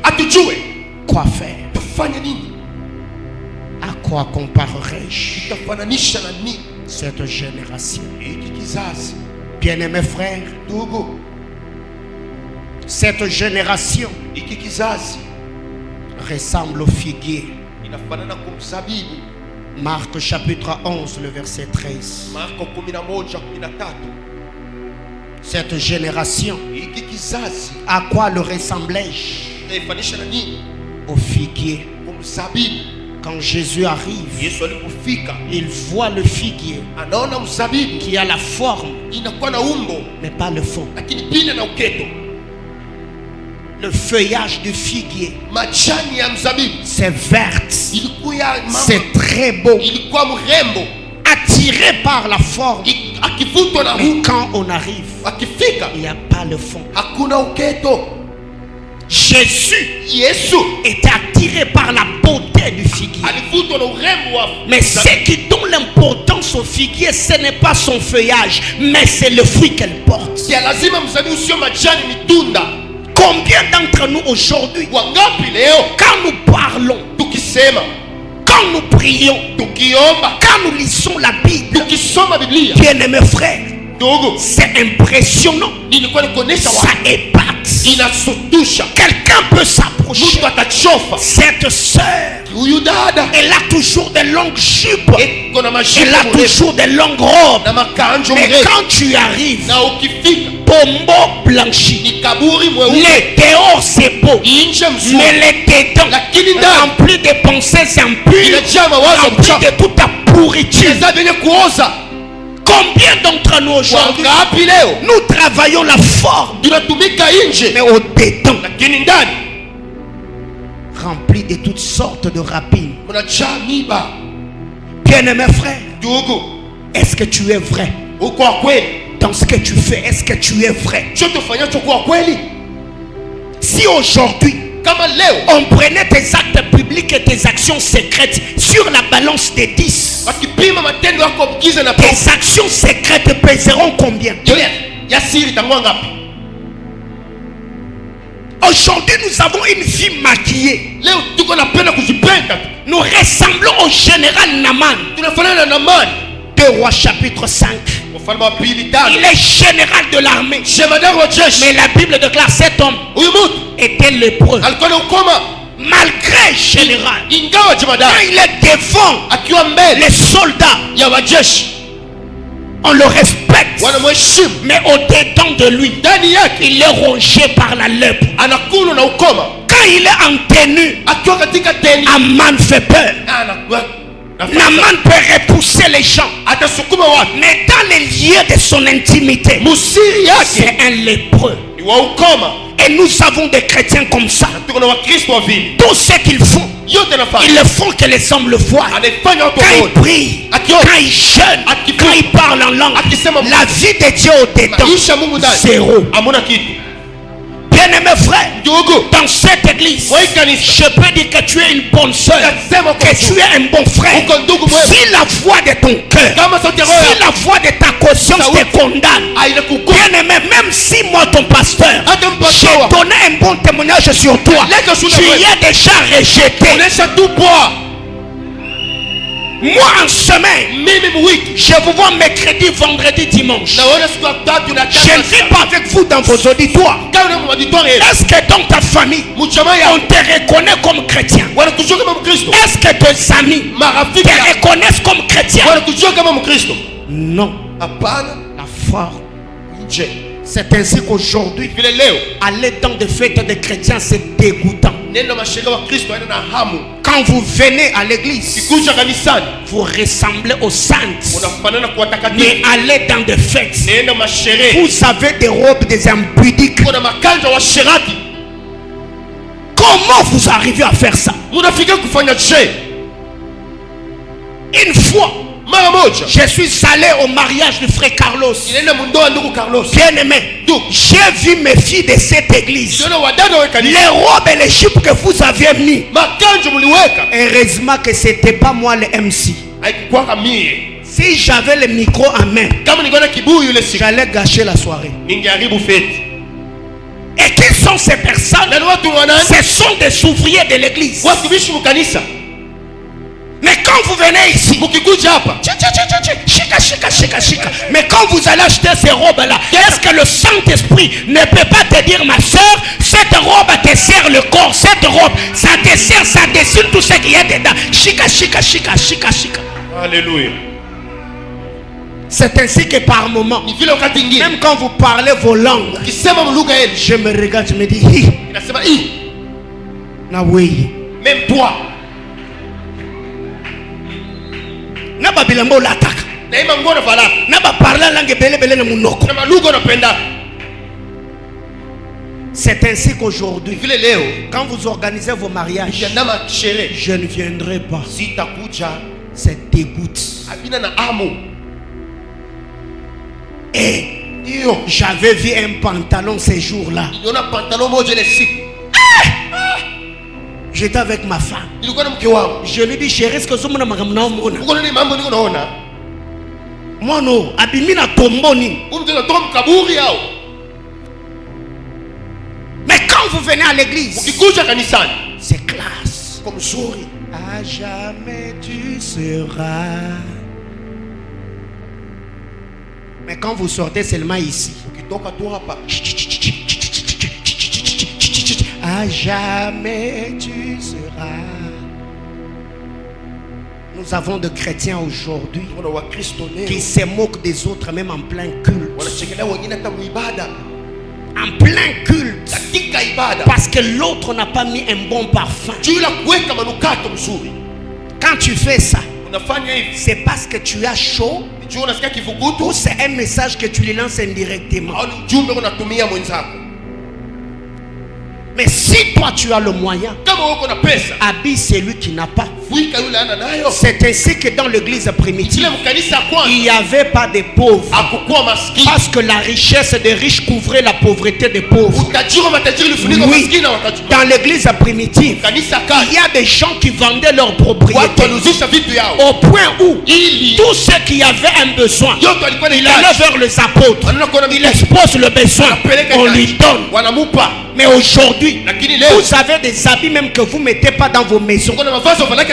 quoi faire. À quoi comparerai-je cette génération? Bien-aimés frères, cette génération ressemble au figuier. Marc chapitre 11, le verset 13. Cette génération, à quoi le ressemblais-je? Au figuier. Quand Jésus arrive, il voit le figuier qui a la forme mais pas le fond. Le feuillage du figuier, c'est vert, c'est très beau, attiré par la forme, Mais quand on arrive, il n'y a pas le fond. Jésus était attiré par la beauté du figuier. Mais ce qui donne l'importance au figuier, ce n'est pas son feuillage, mais c'est le fruit qu'elle porte. Combien d'entre nous aujourd'hui, quand nous parlons, quand nous prions, quand nous lisons la Bible, bien-aimés frères, c'est impressionnant, ça épate. Quelqu'un peut s'approcher. Cette sœur, elle a toujours des longues jupes, elle a toujours des longues robes. Mais quand tu arrives, pombo blanchi, les dehors c'est beau, mais les dedans remplis de pensées impures, remplis de toute ta pourriture. Combien d'entre nous aujourd'hui, nous travaillons la forme, mais au dedans, rempli de toutes sortes de rapines. Bien-aimé frère, est-ce que tu es vrai dans ce que tu fais? Est-ce que tu es vrai? Si aujourd'hui on prenait tes actes publics et tes actions secrètes sur la balance des 10, tes actions secrètes pèseront combien? Aujourd'hui, nous avons une vie maquillée. Nous ressemblons au général Naman. 2 Rois chapitre 5. Il est général de l'armée. Mais la Bible déclare cet homme était lépreux. Malgré général, quand il est devant les soldats, on le respecte. Mais au-dedans de lui, il est rongé par la lèpre. Quand il est en tenue, Aman fait peur. Naman peut repousser les gens. Mais dans les lieux de son intimité, c'est un lépreux. Et nous avons des chrétiens comme ça. Tout ce qu'ils font, ils le font que les hommes le voient. Quand ils prient, quand ils jeûnent, quand ils parlent en langue, la vie de Dieu au-dedans, zéro. Bien-aimé frère, dans cette église, je peux dire que tu es une bonne soeur, que tu es un bon frère. Si la voix de ton cœur, si la voix de ta conscience te condamne, bien-aimé, même si moi ton pasteur, j'ai donné un bon témoignage sur toi, tu y es déjà rejeté. Moi en semaine, je vous vois mercredi, vendredi, dimanche. Je ne vis pas avec vous dans vos auditoires. Est-ce que dans ta famille, on te reconnaît comme chrétien? Est-ce que tes amis te reconnaissent comme chrétien? Non. La foi. C'est ainsi qu'aujourd'hui, aller dans des fêtes de chrétiens, c'est dégoûtant. Quand vous venez à l'église, vous ressemblez aux saintes. Mais allez dans des fêtes, vous avez des robes des impudiques. Comment vous arrivez à faire ça? Une fois, je suis allé au mariage du frère Carlos. Bien aimé, j'ai vu mes filles de cette église. Les robes et les jupes que vous avez mis, heureusement que c'était pas moi le MC. Si j'avais le micro en main, j'allais gâcher la soirée. Et qui sont ces personnes? Ce sont des ouvriers de l'église. Mais quand vous venez ici, mais quand vous allez acheter ces robes-là, est-ce que le Saint-Esprit ne peut pas te dire, ma soeur, cette robe te sert le corps, cette robe, ça te sert, ça dessine tout ce qu'il y a dedans. Alléluia. C'est ainsi que par moment, même quand vous parlez vos langues, je me regarde, je me dis, même toi. C'est ainsi qu'aujourd'hui, quand vous organisez vos mariages, je ne viendrai pas. C'est dégoût. Et j'avais vu un pantalon ces jours-là. J'étais avec ma femme. Je lui dis, chérie, est-ce que vous avez moi non, abimina tomboni. Mais quand vous venez à l'église, c'est classe. Comme souris. À jamais tu seras. Mais quand vous sortez seulement ici, à jamais tu seras. Nous avons de chrétiens aujourd'hui qui se moquent des autres même en plein culte. En plein culte. Parce que l'autre n'a pas mis un bon parfum. Quand tu fais ça, c'est parce que tu as chaud ou c'est un message que tu lui lances indirectement. Mais si toi tu as le moyen, habille celui qui n'a pas. C'est ainsi que dans l'église primitive, il n'y avait pas de pauvres. Parce que la richesse des riches couvrait la pauvreté des pauvres. Oui, dans l'église primitive, il y a des gens qui vendaient leurs propriétés. Au point où tous ceux qui avaient un besoin, il allait vers les apôtres. Il expose le besoin, on lui donne. Mais aujourd'hui, vous avez des habits même que vous ne mettez pas dans vos maisons.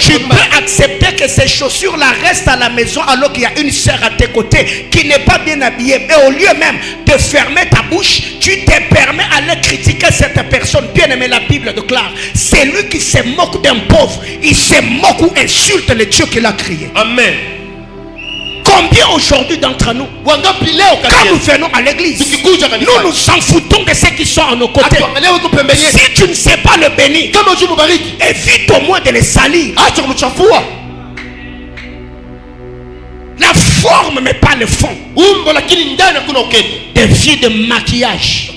Tu peux accepter que ces chaussures-là restent à la maison alors qu'il y a une sœur à tes côtés qui n'est pas bien habillée. Mais au lieu même de fermer ta bouche, tu te permets d'aller critiquer cette personne. Bien aimé, la Bible déclare, c'est lui qui se moque d'un pauvre. Il se moque ou insulte le Dieu qui l'a créé. Amen. Combien aujourd'hui d'entre nous, quand nous venons à l'église, nous nous en foutons de ceux qui sont à nos côtés. Si tu ne sais pas le bénir, évite au moins de les salir. La forme mais pas le fond. Des vies de maquillage.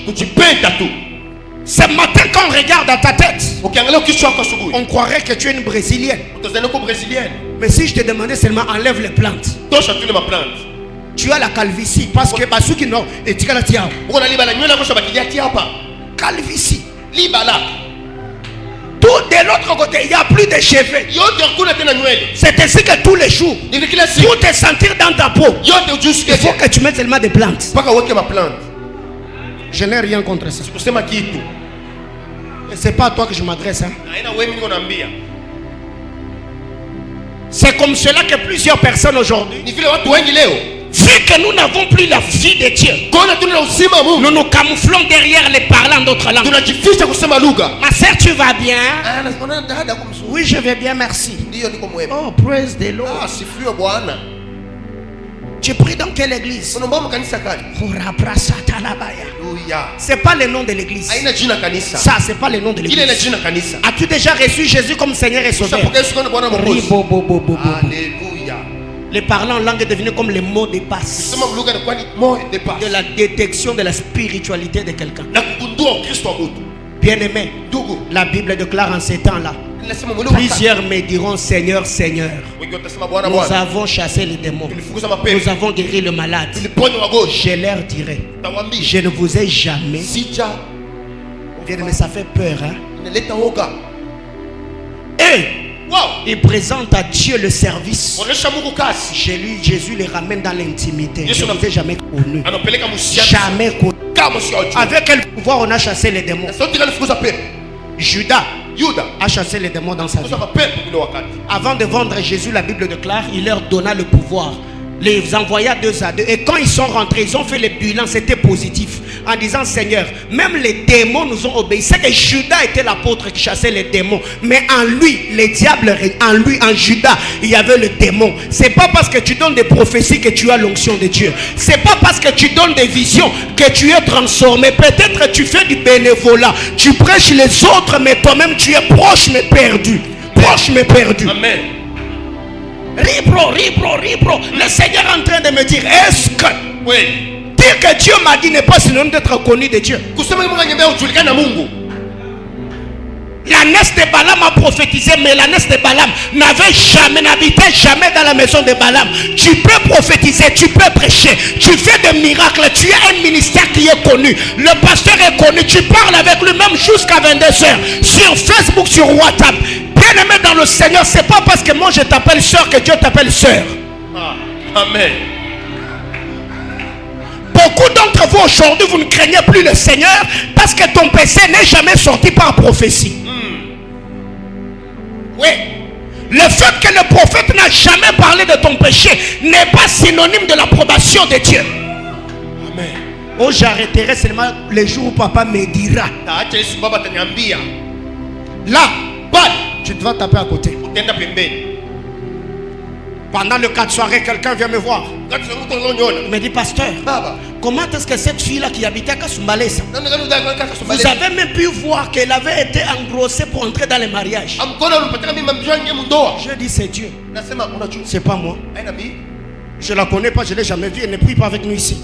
Ce matin quand on regarde à ta tête, on croirait que tu es une brésilienne. Mais si je te demandais seulement enlève les plantes, tu as la calvitie. Parce que Basuki non, et tu as la tiara. Calvitie. Tout de l'autre côté, il n'y a plus de cheveux. C'est ainsi que tous les jours, pour te sentir dans ta peau, il faut que tu mettes seulement des plantes. Je n'ai rien contre ça. Et c'est pas à toi que je m'adresse. C'est comme cela que plusieurs personnes aujourd'hui, vu que nous n'avons plus la vie de Dieu, nous nous camouflons derrière les parlants d'autres langues. Ma soeur, tu vas bien? Oui, je vais bien, merci. Oh, praise the Lord. Tu pries dans quelle église? C'est pas le nom de l'église. Ça, c'est pas le nom de l'église. As-tu déjà reçu Jésus comme Seigneur et Sauveur? Alléluia. Les parlants en langue est devenu comme les mots de passe de la détection de la spiritualité de quelqu'un. Bien aimé, la Bible déclare en ces temps-là, plusieurs me diront Seigneur, Seigneur, nous avons chassé les démons, nous avons guéri le malade. Je leur dirai, je ne vous ai jamais. Bien aimé, ça fait peur, hein? Et il présente à Dieu le service. Jésus les ramène dans l'intimité. Je ne vous ai jamais connu. Jamais connu. Avec quel pouvoir on a chassé les démons? Judas a chassé les démons dans sa vie. Avant de vendre Jésus, la Bible déclare, il leur donna le pouvoir. Les envoya 2 à 2. Et quand ils sont rentrés, ils ont fait le bilan, c'était positif. En disant, Seigneur, même les démons nous ont obéi. C'est que Judas était l'apôtre qui chassait les démons. Mais en lui, les diables, en lui, en Judas, il y avait le démon. C'est pas parce que tu donnes des prophéties que tu as l'onction de Dieu. C'est pas parce que tu donnes des visions que tu es transformé. Peut-être tu fais du bénévolat. Tu prêches les autres, mais toi-même tu es proche mais perdu. Proche mais perdu. Amen. Ribro. Le Seigneur est en train de me dire, est-ce que dire que Dieu m'a dit n'est pas synonyme d'être connu de Dieu? La nièce de Balaam a prophétisé, mais la nièce de Balaam n'habitait jamais dans la maison de Balaam. Tu peux prophétiser, tu peux prêcher, tu fais des miracles, tu as un ministère qui est connu, le pasteur est connu, tu parles avec lui même jusqu'à 22h, sur Facebook, sur WhatsApp. Bien aimé dans le Seigneur, c'est pas parce que moi je t'appelle sœur que Dieu t'appelle sœur. Amen. Beaucoup d'entre vous aujourd'hui, vous ne craignez plus le Seigneur parce que ton péché n'est jamais sorti par prophétie. Oui. Le fait que le prophète n'a jamais parlé de ton péché n'est pas synonyme de l'approbation de Dieu. Amen. Oh, j'arrêterai seulement les jours où papa me dira. Là, tu dois taper à côté. Pendant le 4 soirées, quelqu'un vient me voir. Il me dit, pasteur, comment est-ce que cette fille-là qui habitait à Kasumbalesa, vous avez même pu voir qu'elle avait été engrossée pour entrer dans le mariage? Je dis, c'est Dieu. C'est pas moi. Je la connais pas, je l'ai jamais vue, elle ne prie pas avec nous ici.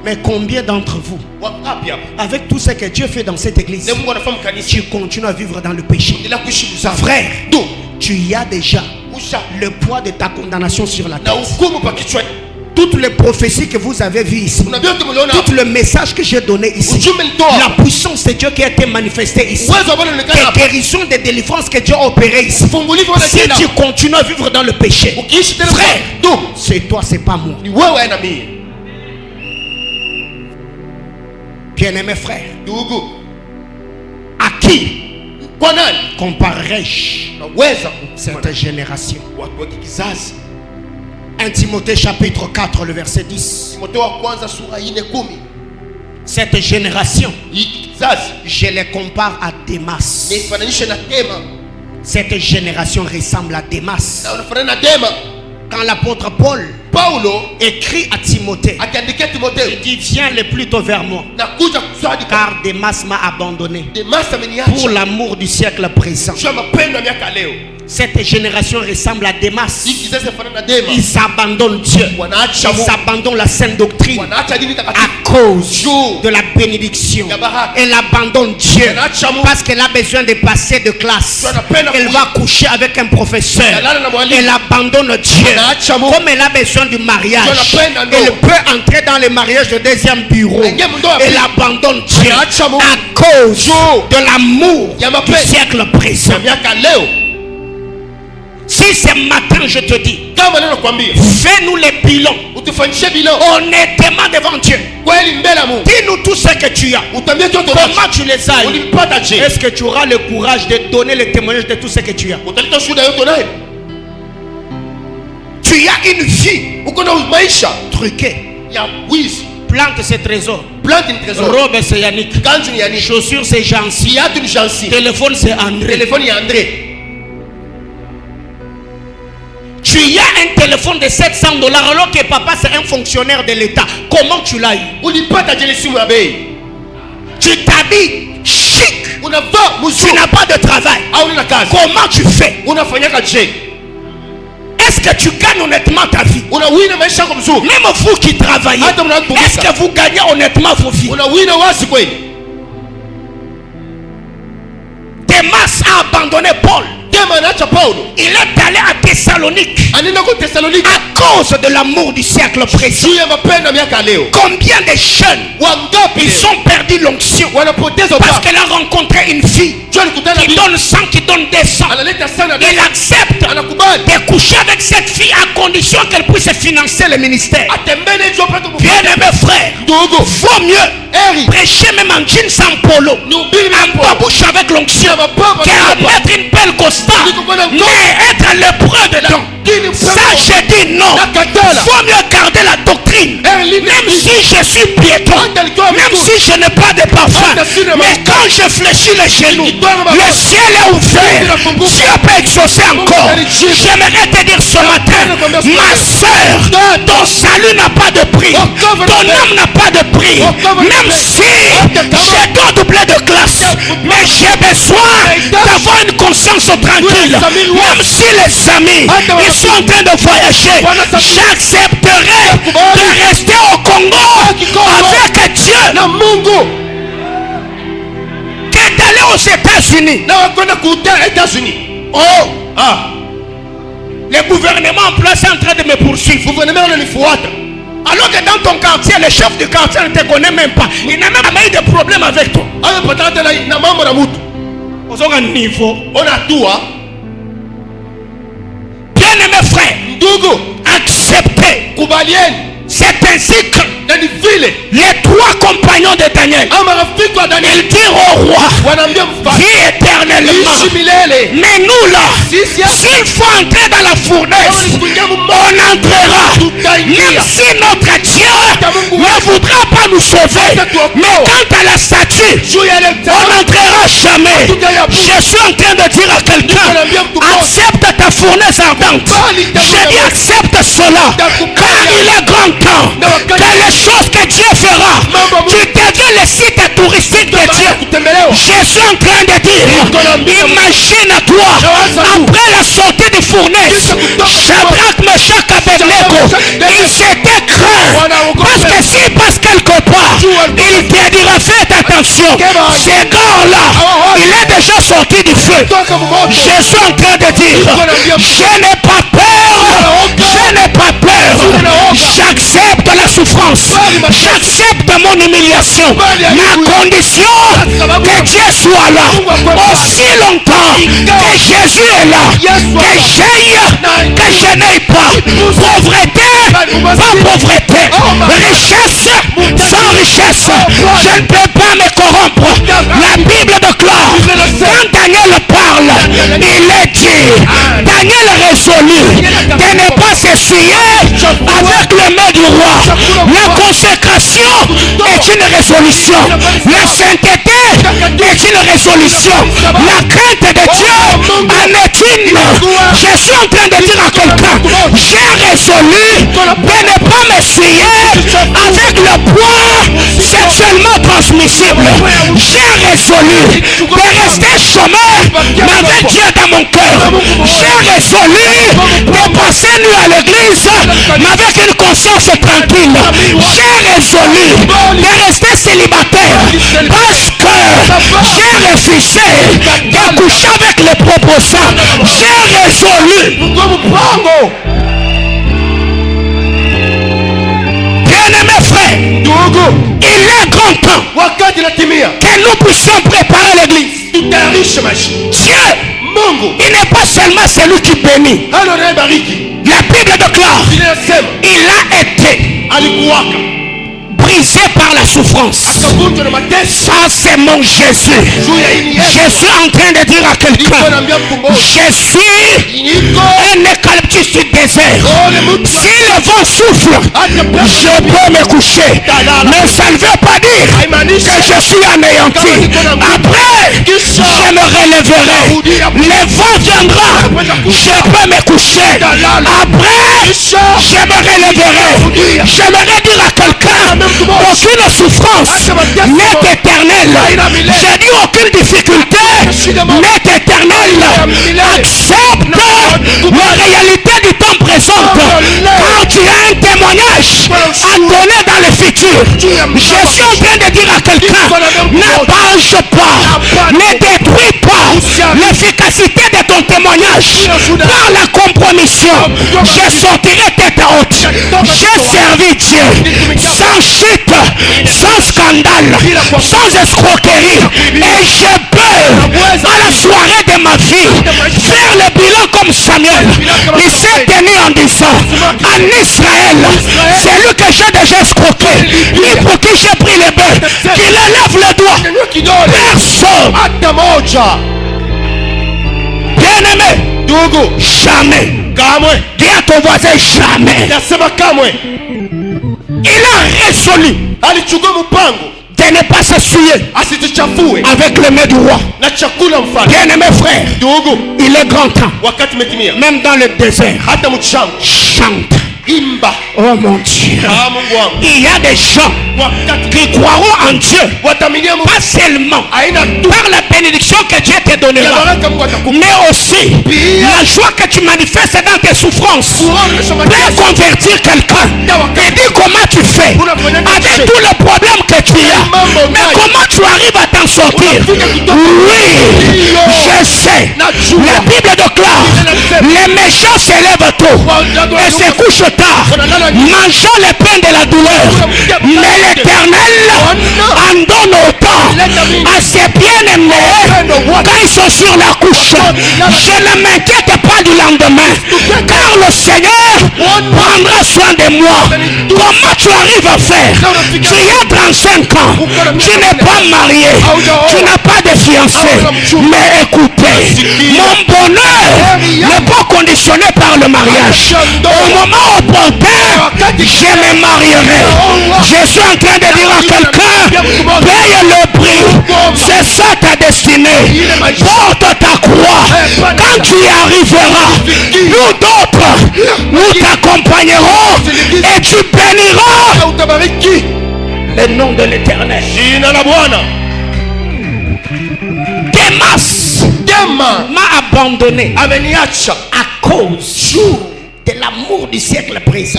Mais combien d'entre vous, avec tout ce que Dieu fait dans cette église, tu continues à vivre dans le péché? Frère, tu y as déjà le poids de ta condamnation sur la tête. Toutes les prophéties que vous avez vues ici, tout le message que j'ai donné ici, la puissance de Dieu qui a été manifestée ici, les guérisons de délivrance que Dieu a opéré ici. Si tu continues à vivre dans le péché, frère, c'est toi, c'est pas moi. Bien-aimé frère, à qui comparerai-je cette génération? 1 Timothée chapitre 4 le verset 10. Cette génération, je les compare à Démas. Cette génération ressemble à Démas. Quand l'apôtre Paul écrit à Timothée, il dit, viens le plus tôt vers moi, car Démas m'a abandonné pour l'amour du siècle présent. Cette génération ressemble à Démas. Ils abandonnent Dieu, ils abandonnent la sainte doctrine à cause de la bénédiction. Elle abandonne Dieu parce qu'elle a besoin de passer de classe. Elle va coucher avec un professeur. Elle abandonne Dieu. Comme elle a besoin du mariage, elle peut entrer dans le mariage de deuxième bureau. Elle abandonne Dieu à cause de l'amour du siècle présent. Si ce matin je te dis, fais-nous les bilans honnêtement devant Dieu. Dis-nous tout ce que tu as, comment tu les as eu. Est-ce que tu auras le courage de donner le témoignage de tout ce que tu as? Tu as une vie truquée. Plante ses trésors. Robe c'est Yannick. Chaussures c'est Jancy. Téléphone c'est André. Tu as un téléphone de 700 $ alors que papa c'est un fonctionnaire de l'État. Comment tu l'as eu? Tu t'habilles chic. Tu n'as pas de travail. Comment tu fais? Est-ce que tu gagnes honnêtement ta vie? Même vous qui travaillez, est-ce que vous gagnez honnêtement vos vies? Démas a abandonné Paul. Il est allé à Thessalonique à cause de l'amour du siècle présent. Combien de jeunes ils ont perdu l'onction parce qu'elle a rencontré une fille qui donne 100, qui donne 200. Il accepte de coucher avec cette fille à condition qu'elle puisse financer le ministère. Bien-aimé frère, vaut mieux prêcher même en jean sans polo, en babouche avec l'onction, qu'à mettre une belle constante mais être lépreux dedans. Ça je dis non. Faut mieux garder la doctrine. Même si je suis piéton, même si je n'ai pas de parfum, mais quand je fléchis les genoux, le ciel est ouvert. Dieu peut exaucer encore. J'aimerais te dire ce matin, ma soeur, ton salut n'a pas de prix, ton âme n'a pas de prix. Même si je dois doubler de classe, mais j'ai besoin d'avoir une conscience tranquille. Même si les amis ils sont en train de voyager, j'accepterai de rester au Congo avec Dieu que d'aller aux États-Unis. Oh, ah. Le gouvernement en place est en train de me poursuivre. Alors que dans ton quartier, le chef du quartier ne te connaît même pas. Il n'a même pas eu de problème avec toi. Aux un niveau. On a tout, hein. Bien-aimé frère, acceptez. C'est ainsi que les trois compagnons de Daniel, ils dirent au roi, vis éternellement. Mais nous là, s'il faut entrer dans la fournaise, on entrera. Même si notre Dieu ne voudra pas nous sauver, mais quant à la statue, on n'entrera jamais. Je suis en train de dire à quelqu'un, accepte ta fournaise ardente. Je dis accepte cela, car il est grand temps que les choses que Dieu fera, tu deviens le site touristique de Dieu. Je suis en train de dire, imagine-toi, après la sortie du fournaise, Shadrach, Meshach, Abednego, ils s'étaient craints, parce que s'il passe quelque part, il te dira, faites attention, ce gars-là, il est déjà sorti du feu. Je suis en train de dire, je n'ai pas peur, je n'ai pas peur, j'accepte la souffrance, j'accepte mon humiliation, ma condition que Dieu soit là aussi longtemps que Jésus est là, que j'aille, que je n'aille pas, pauvreté, pas pauvreté, richesse sans richesse, je ne peux pas me corrompre. La Bible déclare, quand Daniel parle, il est dit, Daniel résolut de ne pas s'essuyer avec le main du roi. La consécration est une résolution, la sainteté est une résolution, la crainte de Dieu en est une. Je suis en train de dire à quelqu'un, j'ai résolu de ne pas m'essuyer avec le poids sexuellement transmissible. J'ai résolu de rester chômeur, mais avec Dieu dans mon cœur. J'ai résolu de passer nuit à l'église, mais avec une conscience tranquille. J'ai résolu de rester célibataire parce que j'ai refusé de coucher avec les proposants. J'ai résolu. Bien-aimé frère, il est grand temps que nous puissions préparer l'église. Dieu, il n'est pas seulement celui qui bénit. La Bible déclare, il a été brisé par la souffrance. Ça c'est mon Jésus. Je suis en train de dire à quelqu'un, je suis un eucalyptus du désert. Si le vent souffle, je peux me coucher, mais ça ne veut pas dire que je suis anéanti. Après, je me relèverai. Le vent viendra, je peux me coucher. Après, je me relèverai. J'aimerais dire à quelqu'un, aucune souffrance n'est éternelle. J'ai dit aucune difficulté n'est éternelle. Accepte la réalité du temps présent. Quand tu as un témoignage à donner dans le futur, je suis en train de dire à quelqu'un, n'abandonne pas, ne détruis pas l'efficacité de ton témoignage par la compromission. Je sortirai tête haute. J'ai servi Dieu sans chute, sans scandale, sans escroquerie, et je peux à la soirée de ma vie faire le bilan comme Samuel. Il s'est tenu en disant, en Israël, c'est lui que j'ai déjà escroqué, lui pour qui j'ai pris le bain, qu'il élève le doigt. Personne. Bien-aimé, jamais. Dis à ton voisin jamais. Il a résolu de ne pas s'essuyer avec le nez du roi. Bien-aimé frère, il est grand temps, même dans le désert, chante. Oh mon Dieu, il y a des gens qui croiront en Dieu, pas seulement par la bénédiction que Dieu te donnera, mais aussi la joie que tu manifestes dans tes souffrances peut convertir quelqu'un. Et dis comment tu fais avec tout le problème que tu as. Mais comment tu arrives à t'en sortir? Oui, je sais. La Bible déclare, les méchants s'élèvent tôt et se couchent tard, mangeant les pains de la douleur. Mais l'Éternel en donne autant à ses bien-aimés quand ils sont sur la couche. Je ne m'inquiète pas du lendemain, car le Seigneur prendra soin de moi. Comment tu arrives à faire? Tu as 35 ans, tu n'es pas marié, tu n'as pas de fiancé. Mais écoutez, mon bonheur n'est pas conditionné par le mariage. Au moment opportun, je me marierai. Je suis en train de dire à quelqu'un, paye le prix. C'est ça ta destinée. Porte ta croix. Quand tu y arriveras, nous d'autres, nous t'accompagnerons et tu béniras le nom de l'Éternel. Demas m'a abandonné à cause de l'amour du siècle présent.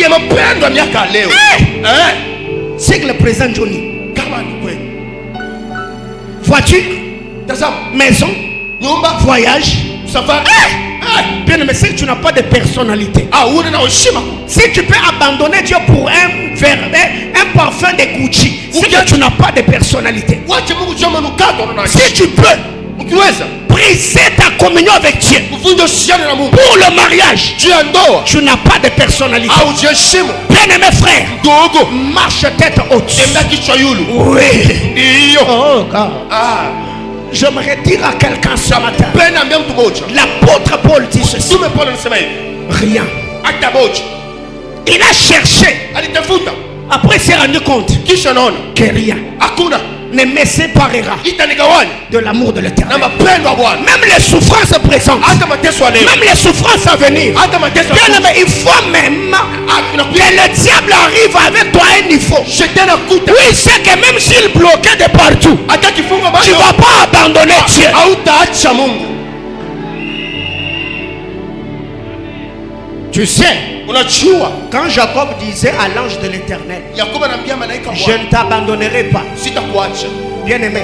Siècle présent, Johnny. Voiture, maison, voyage, ça va. Bien aimé, si tu n'as pas de personnalité, si tu peux abandonner Dieu pour un parfum de Gucci, c'est que tu n'as pas de personnalité. Si tu peux briser ta communion avec Dieu pour le mariage, tu n'as pas de personnalité. Bien aimé frère, marche tête haute. Oui. Oh God. J'aimerais dire à quelqu'un ce matin, l'apôtre Paul dit ceci. Rien. Il a cherché. Après il s'est rendu compte que rien ne me séparera de l'amour de l'Éternel. Même les souffrances présentes, même les souffrances à venir, il faut même que le diable arrive avec toi à un niveau. Oui, c'est que même s'il bloquait de partout, tu ne vas pas abandonner Dieu. Tu sais, quand Jacob disait à l'ange de l'Éternel, je ne t'abandonnerai pas. Bien aimé,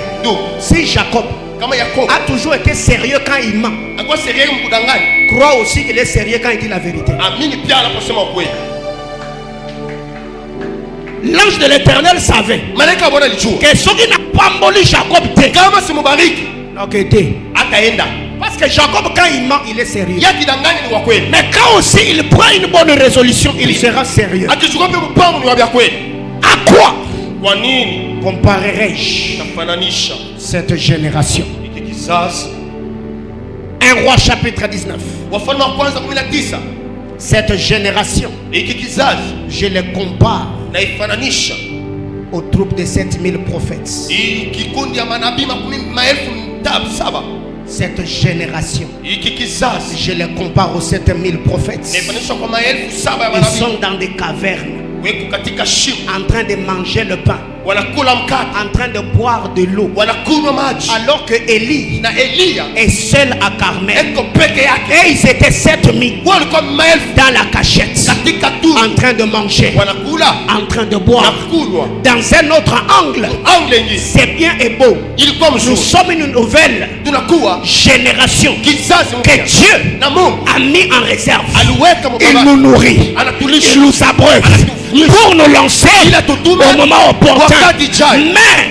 si Jacob a toujours été sérieux quand il ment, crois aussi qu'il est sérieux quand il dit la vérité. L'ange de l'Éternel savait que ce qui n'a pas emboli Jacob, parce que Jacob, quand il ment, il est sérieux. Mais quand aussi il prend une bonne résolution, il sera sérieux. À quoi comparerai-je cette génération? 1 Roi chapitre 19. Cette génération, je les compare aux troupes de 7000 prophètes. Cette génération, je les compare aux 7000 prophètes. Ils sont dans des cavernes, en train de manger le pain, en train de boire de l'eau, alors que Élie est seul à Carmel, et ils étaient 7000 dans la cachette, en train de manger, en train de boire. Dans un autre angle, c'est bien et beau. Nous sommes une nouvelle génération que Dieu a mis en réserve. Il nous nourrit, il nous abreuve pour nous lancer au moment opportun. Mais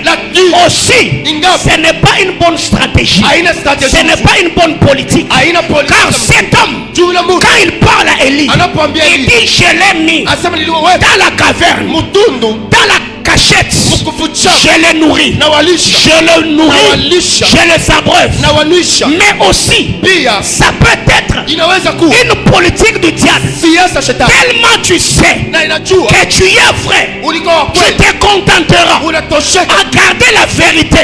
aussi, ce n'est pas une bonne stratégie, ce n'est pas une bonne politique, car cet homme, quand il parle à Élie, il dit je l'ai mis dans la caverne, dans la cachette, je le nourris, je le nourris, je le abreuve. Mais aussi, ça peut être une politique du diable. Tellement tu sais que tu es vrai, tu te contenteras à garder la vérité,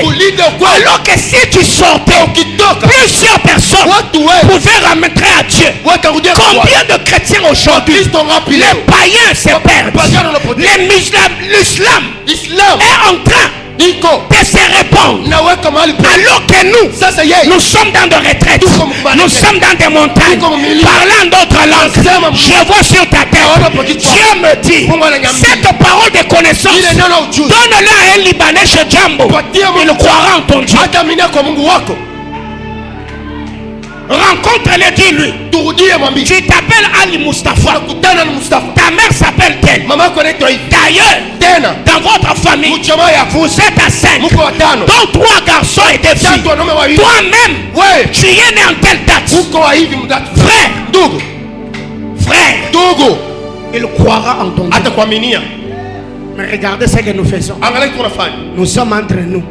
alors que si tu sortais, plusieurs personnes pouvaient remettre à Dieu. Combien de chrétiens aujourd'hui, les païens se perdent, l'islam est en train de se répandre, alors que nous sommes dans des retraites, nous sommes dans des montagnes, parlant d'autres langues. Je vois sur ta tête, Dieu me dit, cette parole de connaissance, donne-la à un Libanais chez Dieu Makambo, il croira en ton Dieu. Rencontre-le, dis-lui. Tu t'appelles Ali Mustafa. Ta mère s'appelle telle. D'ailleurs, dans votre famille, vous êtes à 5. Donc 3 garçons et 2 filles. Toi-même, tu es né en telle date. Frère, il croira en ton Dieu. Mais regardez ce que nous faisons. Nous sommes entre nous.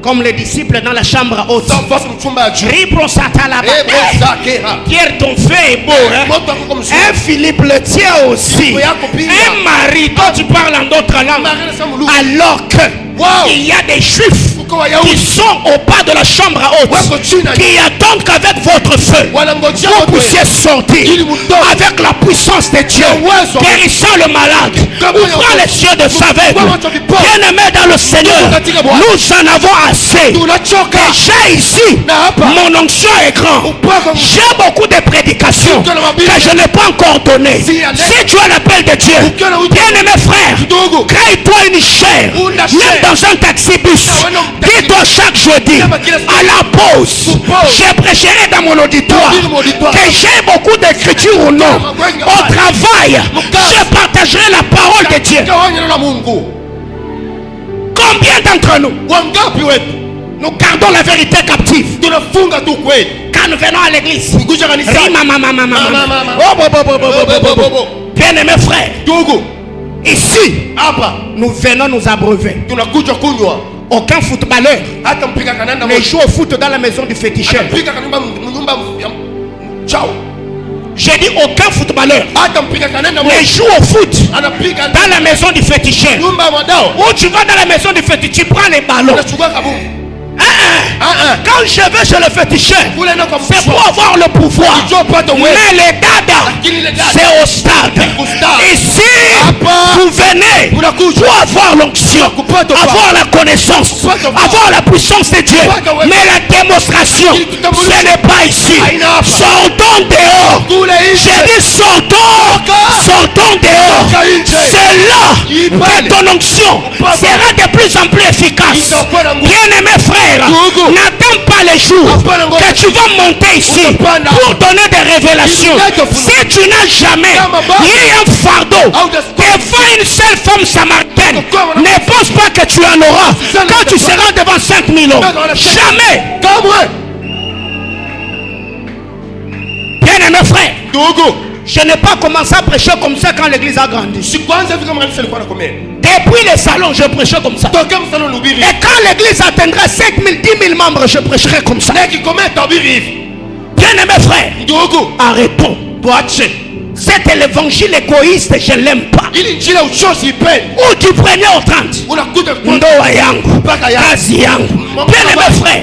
Comme les disciples dans la chambre haute. Pierre, ton fait est beau. Un Philippe le tien aussi. Un mari dont tu parles en d'autres langues. Alors que il y a des juifs qui sont au bas de la chambre haute, qui attendent qu'avec votre feu vous puissiez sortir avec la puissance de Dieu, guérissant le malade, ouvrant les yeux de aveugle. Bien-aimé dans le Seigneur, nous en avons assez. Et j'ai ici, mon onction est grand. J'ai beaucoup de prédications que je n'ai pas encore données. Si tu as l'appel de Dieu, bien-aimé frère, crée-toi une chair, même dans un taxi-bus. Dis-toi chaque jeudi, à la pause, je prêcherai dans mon auditoire que j'ai beaucoup d'écritures ou non. Au travail, je partagerai la parole de Dieu. Combien d'entre nous, nous gardons la vérité captive quand nous venons à l'église? Bien-aimés frères, ici, nous venons nous abreuver. Aucun footballeur ne joue au foot dans la maison du féticheur. J'ai dit aucun footballeur ne joue au foot dans la maison du féticheur. Où tu vas dans la maison du féticheur, tu prends les ballons. Quand je vais chez le féticheur, c'est pour avoir le pouvoir. Mais les dadas, c'est au stade. Ici, vous venez pour avoir l'onction, avoir la connaissance, avoir la puissance de Dieu. Mais la démonstration, ce n'est pas ici. Sortons dehors. J'ai dit sortons dehors. C'est là que ton onction sera de plus en plus efficace. Bien-aimé frère, n'attends pas les jours que tu vas monter ici pour donner des révélations. Si tu n'as jamais eu un fardeau devant une seule femme samaritaine, ne pense pas que tu en auras quand tu seras devant 5000 hommes. Jamais. Bien-aimé frère, je n'ai pas commencé à prêcher comme ça quand l'église a grandi. Depuis les salons, je prêchais comme ça. Et quand l'église atteindra 5000, 10 000 membres, je prêcherai comme ça. Bien-aimé frère, arrêtons. Cet évangile égoïste, je ne l'aime pas. Où tu prenais au 30 Ndoa yangu, kazi yangu. Bien-aimé frère,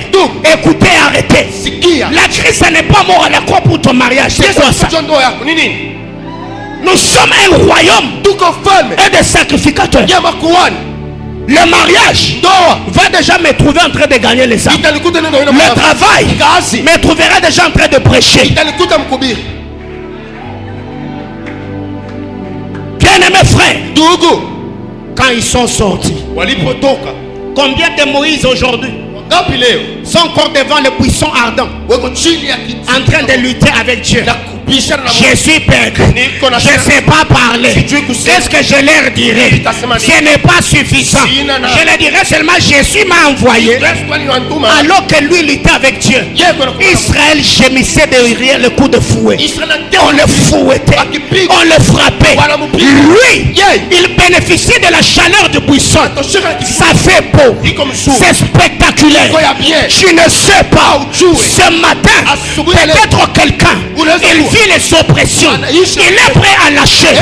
écoutez, arrêtez. La Christ n'est pas mort à la croix pour ton mariage. C'est quoi ça? Nous sommes un royaume et des sacrificateurs. Le mariage va déjà me trouver en train de gagner les âmes. Le travail me trouvera déjà en train de prêcher. Bien-aimés frères, quand ils sont sortis, combien de Moïse aujourd'hui sont encore devant le buisson ardent, en train de lutter avec Dieu? Je suis père, je ne sais pas parler. Qu'est-ce que je leur dirai? Ce n'est pas suffisant. Je leur dirai seulement Jésus m'a envoyé, alors que lui luttait avec Dieu. Israël gémissait derrière le coup de fouet. On le fouettait, on le frappait. Lui, il bénéficie de la chaleur du buisson. Ça fait beau, c'est spectaculaire. Je ne sais pas, ce matin, peut-être quelqu'un, il vit les oppressions, il est prêt à lâcher.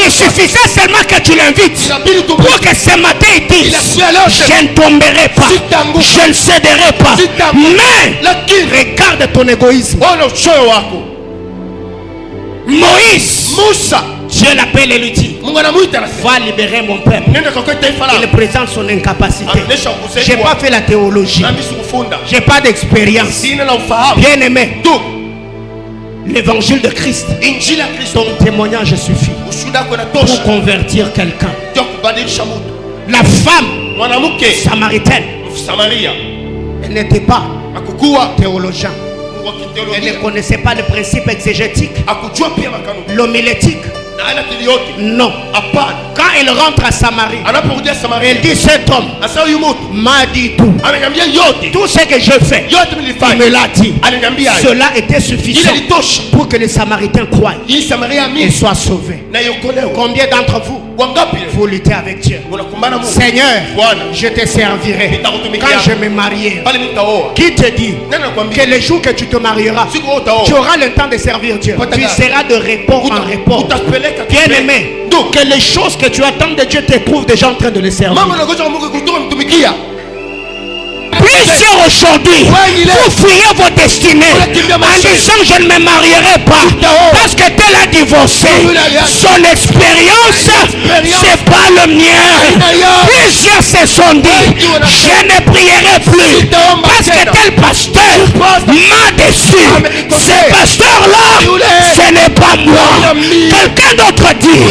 Il suffisait seulement que tu l'invites pour que ce matin il dise: je ne tomberai pas, je ne céderai pas. Mais regarde ton égoïsme. Moïse, Dieu l'appelle et lui dit: va libérer mon peuple. Il présente son incapacité. Je n'ai pas fait la théologie, je n'ai pas d'expérience. Bien aimé, l'évangile de Christ, ton témoignage suffit pour convertir quelqu'un. La femme samaritaine. Elle n'était pas théologien. Elle ne connaissait pas le principe exégétique, l'homilétique. Non. Quand elle rentre à Samarie, elle dit cet homme m'a dit tout. Tout ce que je fais, il me l'a dit. Cela était suffisant pour que les Samaritains croient et soient sauvés. Combien d'entre vous luttez avec Dieu? Seigneur, je te servirai quand je me marierai. Qui te dit que le jour que tu te marieras, tu auras le temps de servir Dieu? Tu seras de repos en repos. Bien aimé, donc que les choses que tu attends de Dieu te trouvent déjà en train de les servir. Plusieurs aujourd'hui, vous fuyez vos destinées en disant je ne me marierai pas parce que tel a divorcé. Son expérience, c'est pas le mien. Plusieurs se sont dit je ne prierai plus parce que tel pasteur m'a déçu. Ce pasteur-là, ce n'est pas moi. Quelqu'un d'autre dit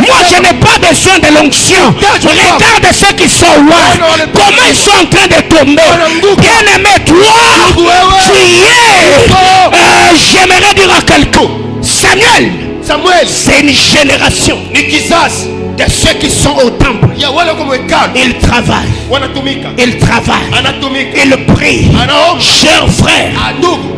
moi je n'ai pas besoin de l'onction. Regarde ceux qui sont loin, comment ils sont en train de tomber. Bien aimé, toi, tu es. J'aimerais dire à quelqu'un, Samuel, c'est une génération de ceux qui sont au temple. Ils travaillent. Ils travaillent. Ils prient. Chers frères,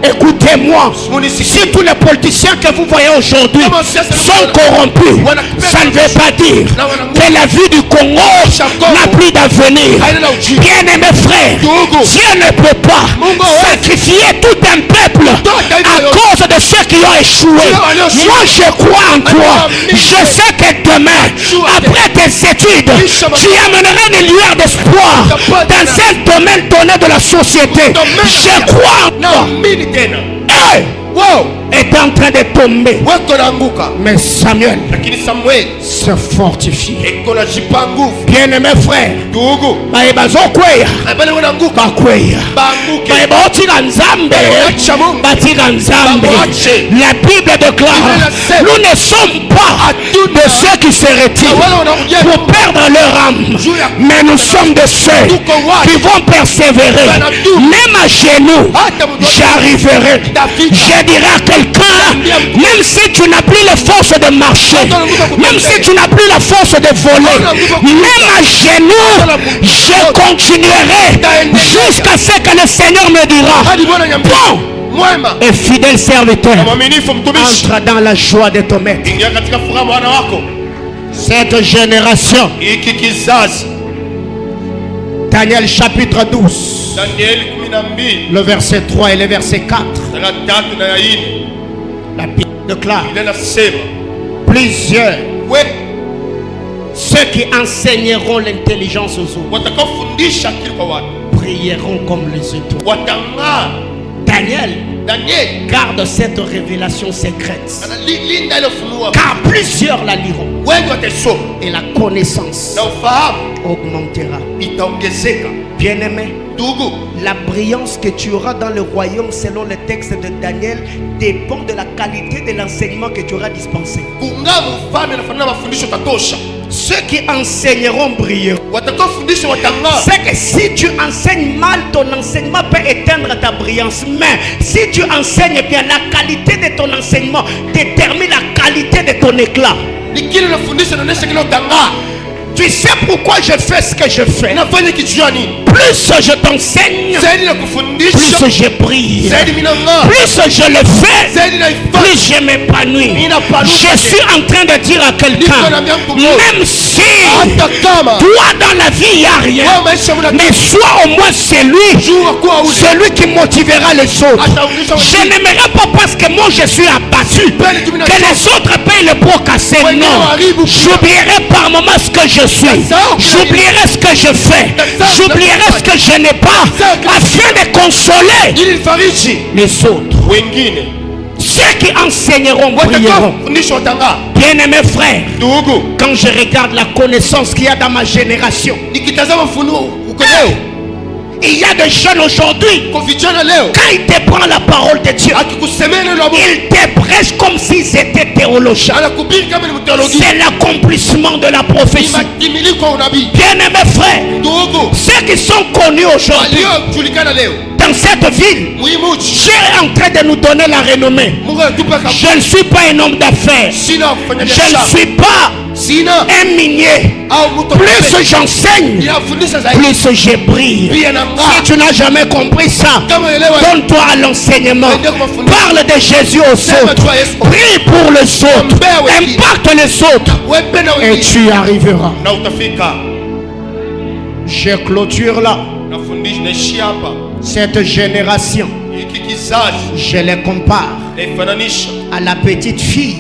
écoutez-moi. Si tous les politiciens que vous voyez aujourd'hui sont corrompus, ça ne veut pas dire que la vie du Congo n'a plus d'avenir. Bien aimés frères, Dieu ne peut pas sacrifier tout un peuple à cause de ceux qui ont échoué. Moi je crois en toi. Je sais que demain, après tes études, tu amèneras une lueur d'espoir dans ce domaine donné de la société. Je crois en toi. Est en train de tomber. Mais Samuel se fortifie. Bien aimé frère, la Bible déclare nous ne sommes pas de ceux qui se retirent pour perdre leur âme, mais nous sommes de ceux qui vont persévérer. Même à genoux j'arriverai. Je dirai à quelqu'un, même si tu n'as plus la force de marcher, même si tu n'as plus la force de voler, même à genoux je continuerai jusqu'à ce que le Seigneur me dira bon et fidèle serviteur, entre dans la joie de ton maître. Cette génération, Daniel chapitre 12, le verset 3 et le verset 4. La Bible déclare plusieurs, ceux qui enseigneront l'intelligence aux autres prieront comme les étoiles. Daniel garde cette révélation secrète, car plusieurs la liront et la connaissance augmentera. Bien-aimé, la brillance que tu auras dans le royaume selon le texte de Daniel dépend de la qualité de l'enseignement que tu auras dispensé. Ceux qui enseigneront brilleront. C'est que si tu enseignes mal, ton enseignement peut éteindre ta brillance. Mais si tu enseignes bien, la qualité de ton enseignement détermine la qualité de ton éclat. Tu sais pourquoi je fais ce que je fais. Plus je t'enseigne, plus je brille. Plus je le fais, plus je m'épanouis. Je suis en train de dire à quelqu'un, même si toi dans la vie il n'y a rien, mais sois au moins celui qui motivera les autres. Je n'aimerais pas parce que moi je suis abattu que les autres payent le pot cassé. Non, j'oublierai par moment ce que je suis, j'oublierai ce que je fais, j'oublierai ce que je n'ai pas, afin de consoler les autres. Ceux qui enseigneront brilleront. Bien-aimés frères, quand je regarde la connaissance qu'il y a dans ma génération, Il y a des jeunes aujourd'hui, quand il te prend la parole de Dieu, il te prêche comme s'ils étaient théologiens. C'est l'accomplissement de la prophétie. Bien-aimés frères, ceux qui sont connus aujourd'hui dans cette ville, Dieu est en train de nous donner la renommée. Je ne suis pas un homme d'affaires. Je ne suis pas un minier. Plus j'enseigne, plus je brille. Si tu n'as jamais compris ça, donne-toi à l'enseignement. Parle de Jésus aux autres. Prie pour les autres. Impacte les autres. Et tu arriveras. Je clôture là. Cette génération, je les compare à la petite fille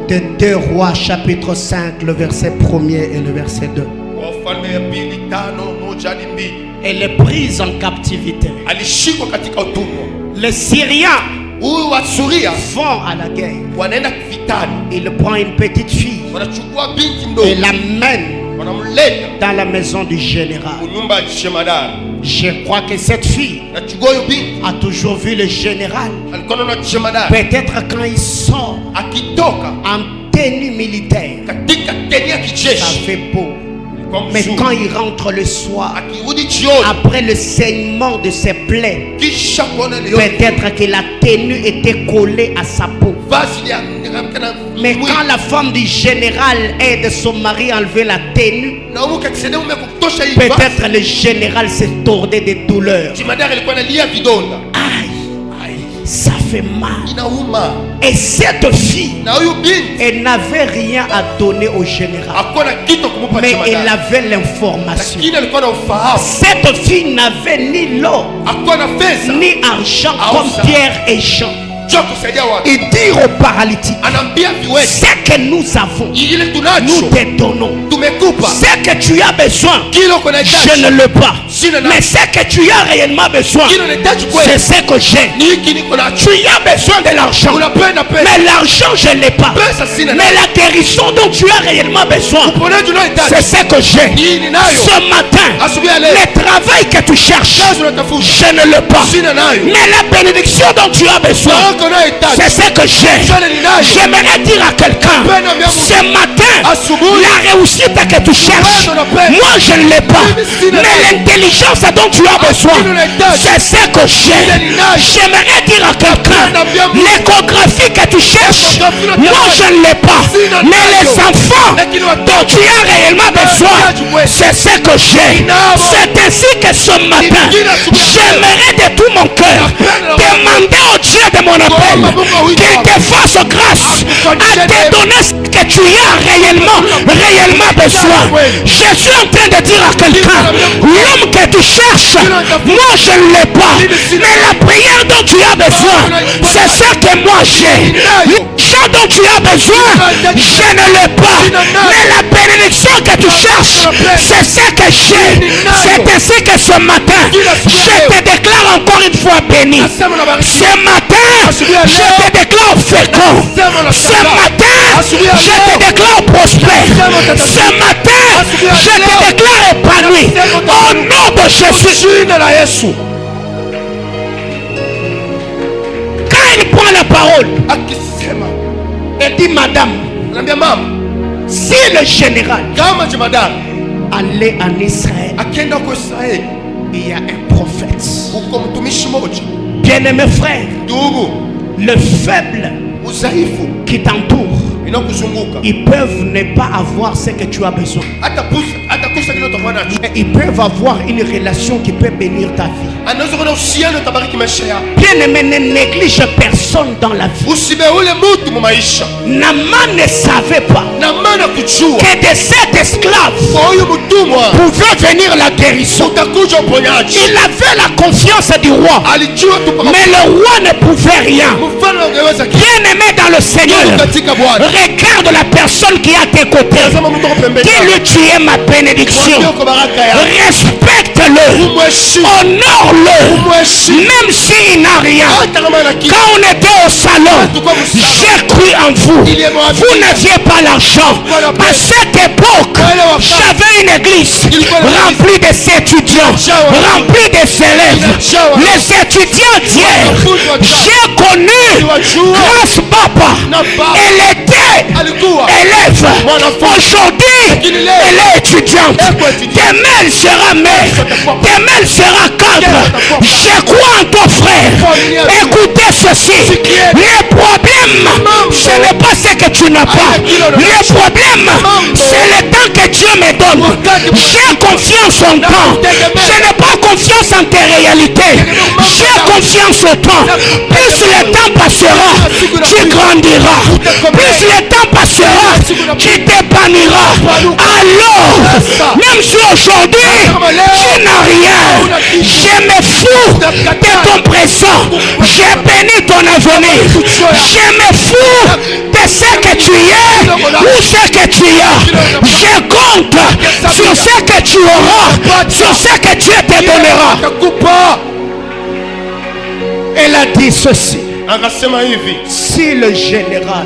de 2 Rois chapitre 5, le verset 1er et le verset 2. Elle est prise en captivité. Les Syriens vont à la guerre. Il prend une petite fille et l'amène dans la maison du général. Je crois que cette fille a toujours vu le général. Peut-être quand il sort en tenue militaire, ça fait beau. Mais quand il rentre le soir, après le saignement de ses plaies, peut-être que la tenue était collée à sa peau. Mais quand la femme du général aide son mari à enlever la tenue, peut-être le général s'est tordé de douleur. Aïe, ça fait mal. Et cette fille, elle n'avait rien à donner au général, mais elle avait l'information. Cette fille n'avait ni l'or ni argent comme Pierre et Jean. Et dire aux paralytiques, ce que nous avons, nous te donnons. Ce que tu as besoin, je ne l'ai pas. Mais ce que tu as réellement besoin, c'est ce que j'ai. Tu as besoin de l'argent, mais l'argent je ne l'ai pas. Mais la guérison dont tu as réellement besoin, c'est ce que j'ai. Ce matin, le travail que tu cherches, je ne l'ai pas. Mais la bénédiction dont tu as besoin, c'est ce que j'ai. J'aimerais dire à quelqu'un, ce matin, la réussite que tu cherches, moi je ne l'ai pas. Mais l'intelligence dont tu as besoin, c'est ce que j'ai. J'aimerais dire à quelqu'un, l'échographie que tu cherches, moi je ne l'ai pas. Mais les enfants dont tu as réellement besoin, c'est ce que j'ai. C'est ainsi que ce matin, j'aimerais de tout mon cœur demander au Dieu de mon appel qu'il te fasse grâce à te donner ce que tu as réellement besoin. Je suis en train de dire à quelqu'un, l'homme que tu cherches, moi je ne l'ai pas. Mais la prière dont tu as besoin, c'est ce que moi j'ai. L'argent dont tu as besoin, je ne l'ai pas. Mais la bénédiction que tu cherches, c'est ce que j'ai. C'est ainsi que ce matin, je te déclare encore une fois béni. Ce matin, je te déclare fécond. Ce matin, je te déclare prospère. Ce matin, je te déclare épanoui. Au nom de Jésus. Quand il prend la parole, elle dit, madame, si le général allait en Israël, il y a un prophète. Bien-aimé frère, le faible qui t'entoure, ils peuvent ne pas avoir ce que tu as besoin. Ils peuvent avoir une relation qui peut bénir ta vie. Bien-aimé, ne néglige personne dans la vie. Naaman ne savait pas que de cet esclave pouvait venir la guérison. Il avait la confiance du roi, mais le roi ne pouvait rien. Bien-aimé dans le Seigneur, regarde la personne qui est à tes côtés. Dis-lui, tu es ma bénédiction. Respecte-le. honore-le, même s'il n'a rien. Quand on était au salon, j'ai cru en vous. Vous n'aviez pas l'argent. À cette époque, j'avais une église remplie d'étudiants, remplie de élèves. Les étudiants d'hier, j'ai connu grâce papa. Elle était élève. Aujourd'hui, elle est étudiante. Demain, elle sera mère. Demain, elle sera cadre. Je crois en ton frère. Écoutez ceci. Les problèmes, ce n'est pas ce que tu n'as pas. Les problèmes, c'est le temps que Dieu me donne. J'ai confiance en toi. Je n'ai pas confiance en tes réalités. J'ai confiance au temps. Plus le temps passera, tu grandiras. Plus le temps passera, tu t'épanouiras. Alors, même si aujourd'hui tu n'as rien, je me fous de ton présent. Je bénis ton avenir. Je me fous de ce que tu es ou ce que tu as. Je compte sur ce que tu auras, sur ce que Dieu te donnera. Elle a dit ceci. Si le général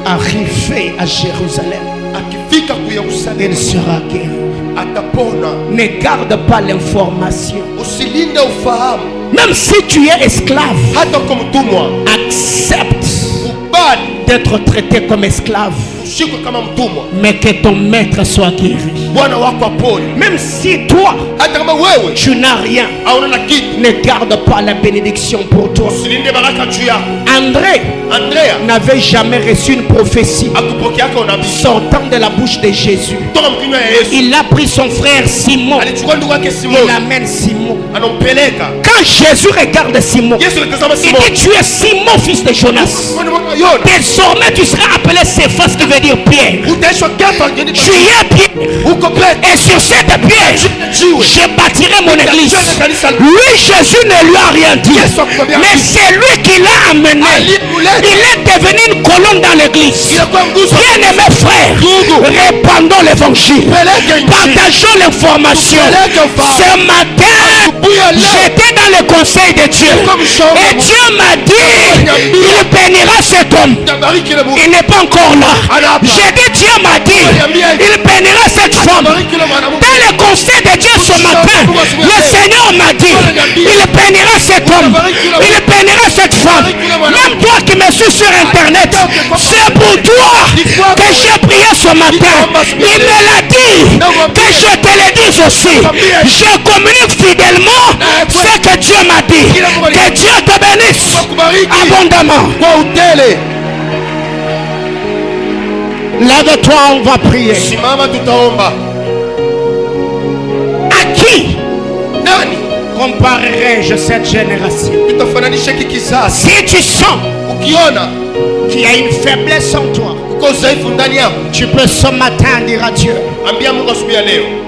arrivé à Jérusalem, il sera guéri. Ne garde pas l'information. Même si tu es esclave, accepte d'être traité comme esclave, mais que ton maître soit guéri. Même si toi tu n'as rien, ne garde pas la bénédiction pour toi. André n'avait jamais reçu une prophétie sortant de la bouche de Jésus. Il a pris son frère Simon, il amène Simon. Quand Jésus regarde Simon, il dit: tu es Simon, fils de Jonas. Désormais tu seras appelé Céphas, qui veut dire Pierre. Tu es Pierre, et sur cette pierre je bâtirai mon église. Lui, Jésus ne lui a rien dit, mais c'est lui qui l'a amené. Il est devenu une colonne dans l'église. Bien-aimés frères, répandons l'évangile, partageons l'information. Ce matin, j'étais dans le conseil de Dieu et Dieu m'a dit: il bénira cet homme. Il n'est pas encore là. J'ai dit: Dieu m'a dit, il bénira cette femme. Dans le conseil de Dieu ce matin, le Seigneur m'a dit: il bénira cet homme, il bénira cette femme. Même toi qui me suis sur internet, c'est pour toi que j'ai prié ce matin. Il me l'a dit, que je te le dise aussi. Je communique fidèlement ce que Dieu m'a dit. Que Dieu te bénisse abondamment. Lève-toi, on va prier. À qui comparerai-je cette génération? Si tu sens qu'il y a une faiblesse en toi, tu peux ce matin dire à Dieu: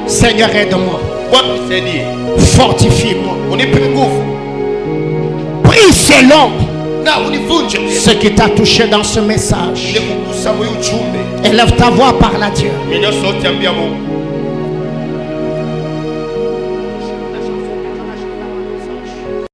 Seigneur, aide-moi, fortifie-moi. Prie selon ce qui t'a touché dans ce message. Élève ta voix, parle à Dieu.